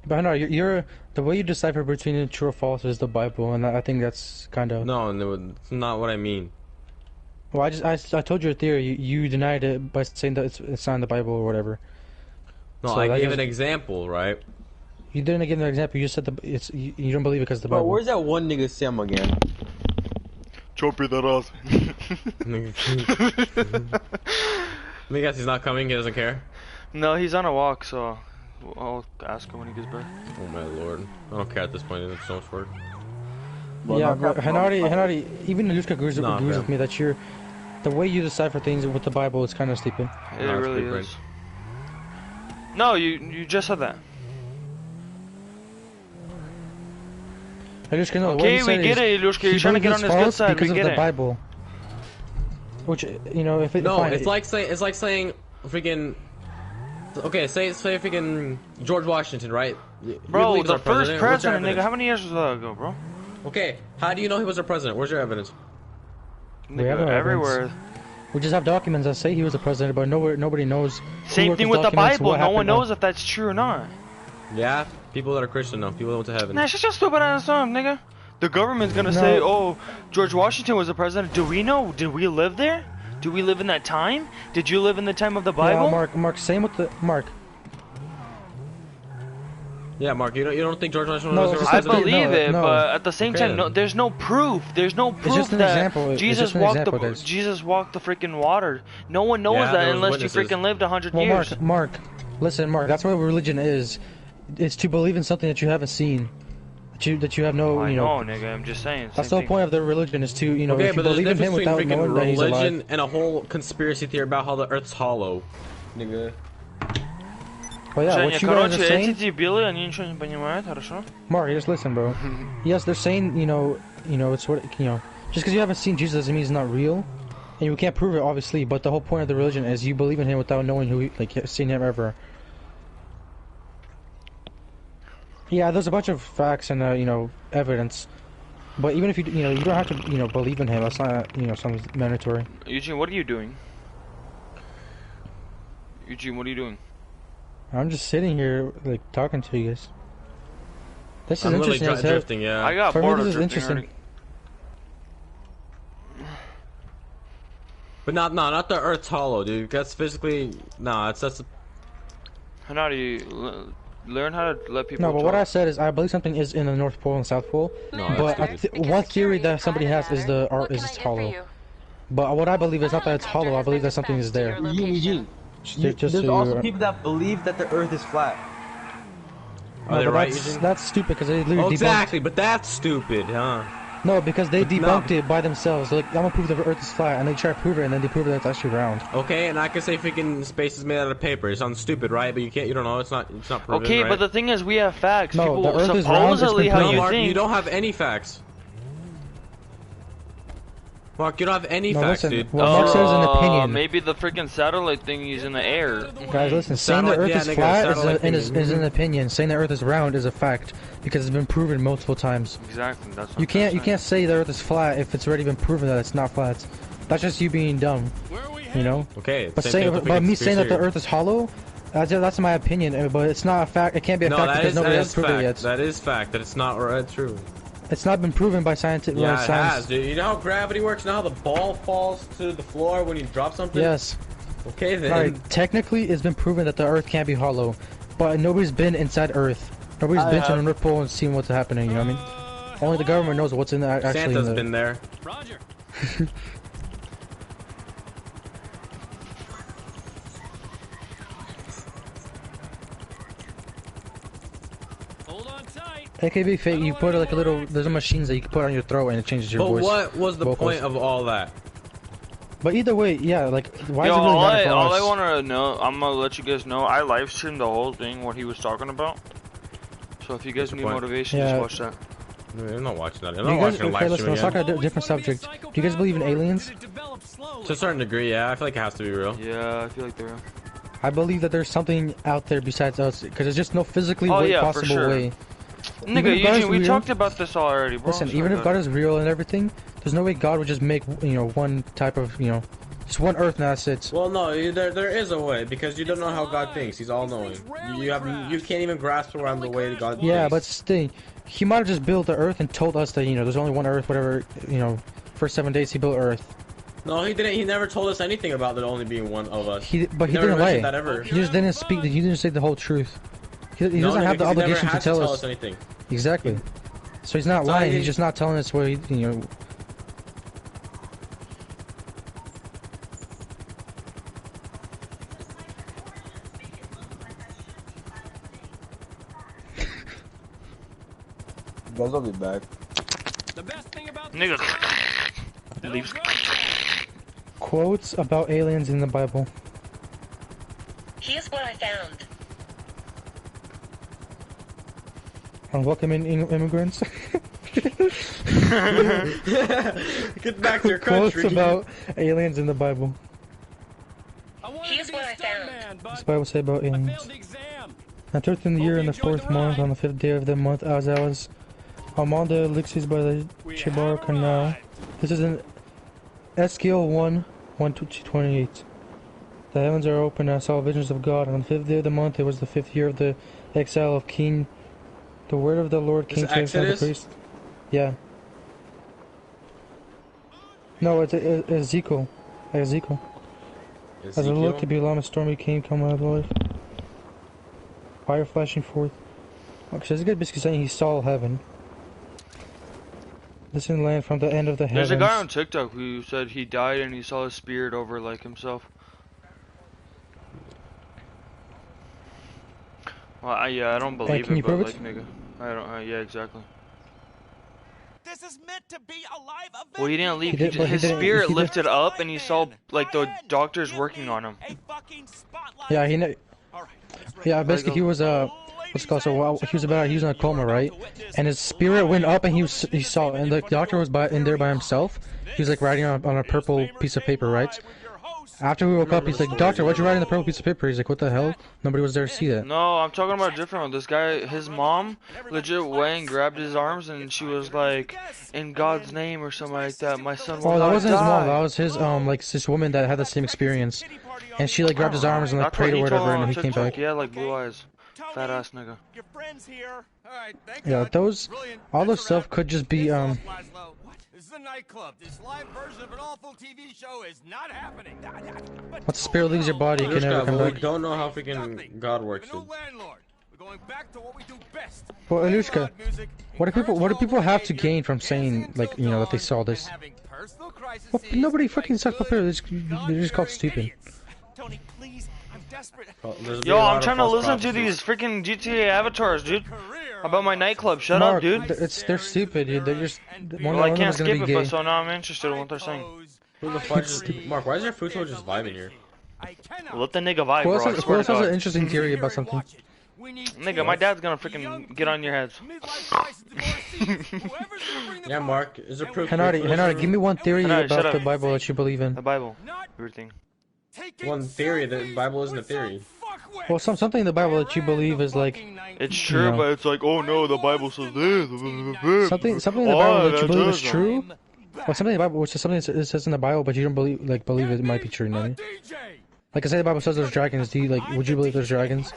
But no, you're the way you decipher between true or false is the Bible, and I think that's kind of. No, it's not what I mean. Well, I told you a theory. You denied it by saying that it's not in the Bible or whatever. No, So I that gave just- an example, right? You didn't give an example. You just said you don't believe it because of the Bro, Bible. where's that one nigga Sam again? Choppy the Ross. Let me guess, he's not coming. He doesn't care. No, he's on a walk, so I'll ask him when he gets back. Oh my lord, I don't care at this point. It's so much work. Yeah, but Hanari, even Lushka agrees No, with okay. me that the way you decipher things with the Bible is kind of stupid. It No, it's really big brain. is. No, you just said that. Lushka, no, what Okay, he we said get is it, Ilushka. he You're trying to get believes on his it's good false side. because We of get the it. Bible. Which, you know, if it No, fine, it's like saying freaking. Okay, say freaking George Washington, right? You Bro, believe the he's our first What's your president, nigga. evidence? How many years was that ago, bro? Okay, how do you know he was our president? Where's your evidence? We have Nigga, no everywhere. we just have documents that say he was the president, but nobody knows. who Same wrote thing those with the documents, Bible. what No one happened on- knows if that's true or not. Yeah, People that are Christian though. People that went to heaven. Nah, shut your stupid ass up, nigga. The government's gonna No. say, oh, George Washington was the president. Do we know? Did we live there? Do we live in that time? Did you live in the time of the Bible? Yeah, Mark, same with the Mark. Yeah, Mark, you don't think George Washington No, was the it's I just a- president? believe no, it, no. but at the same Okay, time, no, then. there's no proof. There's no proof just an that example. It's Jesus just an walked example, the guys. Jesus walked the freaking water. No one knows Yeah, that there was unless witnesses. you freaking lived 100 Well, years. Mark, listen, Mark. That's what religion is. It's to believe in something that you haven't seen, that you have no, I you know, know. nigga. I'm just saying. That's the same whole thing. point of the religion is to, you know, Okay, if you but there's a believe in him difference without between freaking knowing that he's alive. religion and a whole conspiracy theory about how the Earth's hollow, nigga. Well, yeah, what you guys are saying, эти дебилы, они ничего не понимают, хорошо? Mark, just listen, bro. Yes, they're saying, you know, it's what, you know, just because you haven't seen Jesus doesn't mean he's not real, and you can't prove it, obviously. But the whole point of the religion is you believe in him without knowing who, like, seen him ever. Yeah, there's a bunch of facts and, you know, evidence. But even if you know, you don't have to, you know, believe in him. That's not, you know, something mandatory. Eugene, what are you doing? Eugene, what are you doing? I'm just sitting here, like, talking to you guys. This is I'm literally interesting as hell. drifting, yeah. I got For me, bored this of is drifting interesting. already. But not the Earth's hollow, dude. That's physically, that's. How do you learn how to let people No, but what I talk? said is I believe something is in the North Pole and South Pole. No, But that's stupid. one theory that somebody has is it's hollow. But what I believe is not that it's hollow. I believe that something is there. Eugene, Just there's so also you- people that believe that the Earth is flat. Are No, they but right, that's, Eugene? that's stupid because they literally Oh, debunked. exactly, but that's stupid, huh? No, because they But no. debunked it by themselves. They're like, I'm gonna prove the Earth is flat, and they try to prove it, and then they prove that it's actually round. Okay, and I can say freaking space is made out of paper. It sounds stupid, right? But you don't know. It's not proven, Okay, right? but the thing is, we have facts. No, People the Earth is round, it's supposedly been how no, proven. you Mark, think. you don't have any facts. Mark, you don't have any No, facts, listen, dude. well, Mark says an opinion. Maybe the freaking satellite thing is in the air. Guys, listen, saying the Satellite- Earth yeah, is nigga, flat satellite thing is an opinion. Saying the Earth is round is a fact because it's been proven multiple times. Exactly. That's what You I'm can't saying. say the Earth is flat if it's already been proven that it's not flat. That's just you being dumb, you know. Okay, But same saying, thing with but freaking me saying that the conspiracy Earth is hollow, that's my opinion. But it's not a fact. It can't be a theory. fact No, because nobody has proved fact. it yet. That is fact. That it's not true. It's not been proven by scientific Yeah, it science. has, dude. You know how gravity works? You know how the ball falls to the floor when you drop something? Yes. Okay, then. Alright, technically it's been proven that the Earth can't be hollow, but nobody's been inside Earth. Nobody's been to the North Pole and seen what's happening, you know what I mean? Only the government knows what's in the actually Santa's in the... been there. Roger. Hold on tight. It can be fake. You put like a little... There's a machines that you can put on your throat and it changes your But voice. what was the vocals. point of all that? But either way, yeah, like, why Yo, does it really matter for all I us? want to know, I'm gonna let you guys know, I live streamed the whole thing, what he was talking about. So if you guys What's the need point? motivation, Yeah. just watch that. I'm not watching that. I'm Do not you guys, watching a okay, live listen, stream let's talk again. about a different subject. Do you guys believe in aliens? To a certain degree, yeah. I feel like it has to be real. Yeah, I feel like they're... I believe that there's something out there besides us, because there's just no physically Oh, yeah, for possible sure. way. Nigga, if God is Eugene, we real- talked about this already, bro. Listen, even if God is real and everything, there's no way God would just make, you know, one type of, you know, just one Earth and that's it. Well, no, there is a way because you don't know how God thinks. He's all knowing. You can't even grasp around the way God Yeah, thinks. but still, he might have just built the Earth and told us that, you know, there's only one Earth, whatever, you know, for 7 days he built Earth. No, he didn't. He never told us anything about there only being one of us. But he never didn't lie. mentioned that ever. He just didn't speak. He didn't say the whole truth. He No, doesn't have the because he never obligation to has tell us. anything. Exactly. So he's not So lying. he- He's just not telling us what he, you know. Guys, I'll be back. The best thing about Nigga. this Leaves. Quotes about aliens in the Bible. Here's what I found. On welcoming immigrants. Get back to your Quotes country. about aliens in the Bible. I wanted Here's to be what a I found. stuntman, What's the but Bible say about I aliens? failed the exam. On 13th year in the 4th month, on the 5th day of the month, as I was among the elixirs by the We Chibar have Canal. arrived. This is in Ezekiel 1:1-28. The heavens are open, and I saw visions of God. On the 5th day of the month, it was the 5th year of the exile of King The word of the Lord came This to Isaiah the Exodus? priest. Yeah. No, it's Ezekiel. Ezekiel. As it looked to be a long and stormy came come out of the Lord. Fire flashing forth. Okay, so this guy basically saying he saw heaven. This in land from the end of the heavens. There's a guy on TikTok who said he died and he saw his spirit over like himself. Well, I don't believe can you it, but prove like, it? nigga, I don't. Yeah, exactly. This is meant to be a live event. Well, he didn't leave. He did- but he His didn't- spirit he did- lifted up, and he saw like the doctors working on him. A fucking spotlight. Yeah, All right, let's run. yeah, basically he was what's it called? So he was in a coma, right? And his spirit went up, and he saw, and the doctor was in there by himself. He was like writing on a purple piece of paper, right? After we woke up, he's like, "Doctor, what'd you write on the purple piece of paper?" He's like, "What the hell? Nobody was there to see that." No, I'm talking about a different one. This guy, his mom, legit went and grabbed his arms, and she was like, "In God's name" or something like that. My son will Oh, that not wasn't his mom. die." That was his like this woman that had the same experience, and she like grabbed his arms and like That's prayed what or he told whatever, on and he came TikTok. back. He had like blue eyes. Fat ass nigga. Your friends here. All right, thank Yeah, God. those Brilliant. all That's those stuff a wrap. could just be Piss off, Laszlo. What? This is a nightclub. This live version of an awful TV show is not happening. But Once the spirit leaves your body, you can never come we back. don't know how freaking God works. no landlord. We're going back to what we do best. Well, Play Anushka, loud music, what do people encourage have to behavior, gain from dancing saying like until that they dawn, saw this? and having personal crises Well, nobody like fucking sucks up good, there. They're just called stupid. idiots. Tony, please. I'm desperate. Yo, I'm trying to listen to these freaking GTA avatars, dude. About my nightclub. Shut up, Mark, dude. they're stupid, dude. They're just one Well, I of them can't is gonna skip be it, but gay. so now I'm interested in what they're saying. Who the fuck is Mark? Why is your food just vibing here? I cannot. Let the nigga vibe, Who bro. else I has, swear to has an God. interesting theory about something? We need Nigga, my dad's gonna freaking get on your heads. midlife crisis divorcees. Whoever's gonna bring the Yeah, fire. Mark. Is there proof? Henardi, give me one theory Henardi, shut about the up. Bible that you believe in. The Bible. Not Everything. taking One theory, the selfies Bible isn't a with some theory. fuckwit. Well, something in the Bible that you believe is like It's true, No. but it's like, oh no, the Bible says this. something in the Bible that you believe is true. Or something in the Bible, which is something that it says in the Bible, but you don't believe it might be true. You know what I mean? DJ. Like I say, the Bible says there's dragons. Do you like? Would you believe there's dragons?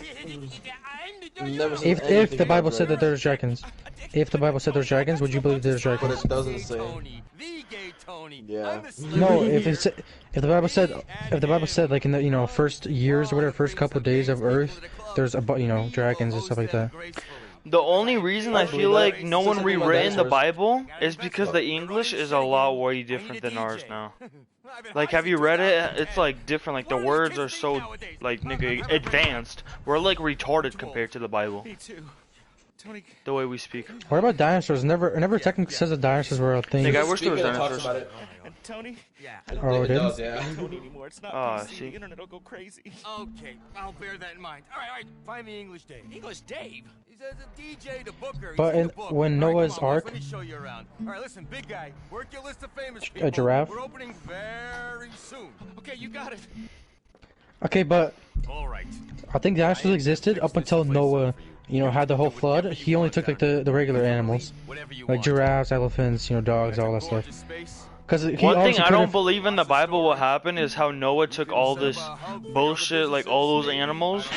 Never says If anything the about Bible said that dragons. there's dragons, if the Bible said there's dragons, would you believe there's But dragons? it doesn't say. The gay Tony. Yeah. I'm the slave No, here. if the Bible said like in the first years or whatever, first couple of days of Earth, there's dragons and stuff like that. The only reason I feel like no one rewritten the Bible is because the English is a lot way different than ours now. Like, have you read it? It's like different. Like the words are so like nigga advanced. We're like retarded compared to the Bible. Me too. Tony. The way we speak. What about dinosaurs? Never technically says that dinosaurs were a thing. Nigga, I wish there was Speaking of talks dinosaurs. about it. And Tony? Yeah. Oh, it It did? does, yeah. Tony anymore. It's not Ah, PC. see. The internet will go crazy. Okay, I'll bear that in mind. All right. Find me English Dave. English Dave. He's a DJ to Booker. He's But in in- the book. when All right, Noah's come on, boss, Ark- Let me show you around. All right, listen, big guy. Work your list of famous people. giraffe? We're opening very soon. Okay, you got it. Okay, but All right. I think dinosaurs existed up until Noah, had the whole flood. He only took like the regular animals, Whatever you like want. giraffes, elephants, dogs, all that stuff. Gorgeous space. Because One thing I don't believe in the Bible will happen is how Noah took all this bullshit, like all those animals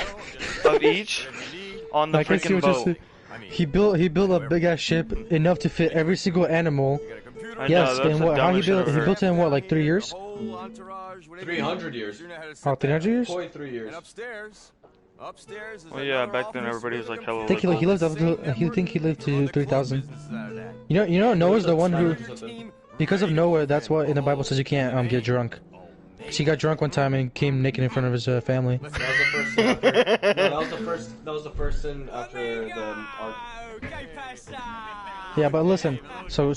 of each, on the I can see freaking what you're boat. saying. He built a big ass ship enough to fit every single animal. I Yes, know, that's and the what? How he dumbest shit built? I've He heard. built it in what, like 3 years? Whole entourage, whatever 300 you years. You know how to set Oh, that 300 years? 43 years. And upstairs is Well, yeah, another back then office everybody was with like a hella I think like, he lived up to. He think he lived to 3,000. businesses out of that. You know, Noah's the one who, Team because of Noah, that's why in the Bible says you can't get drunk. She got drunk one time and came naked in front of his family. That was the first sin after. No, that was the first sin after the ark. Okay, Pastor. Yeah, but listen. So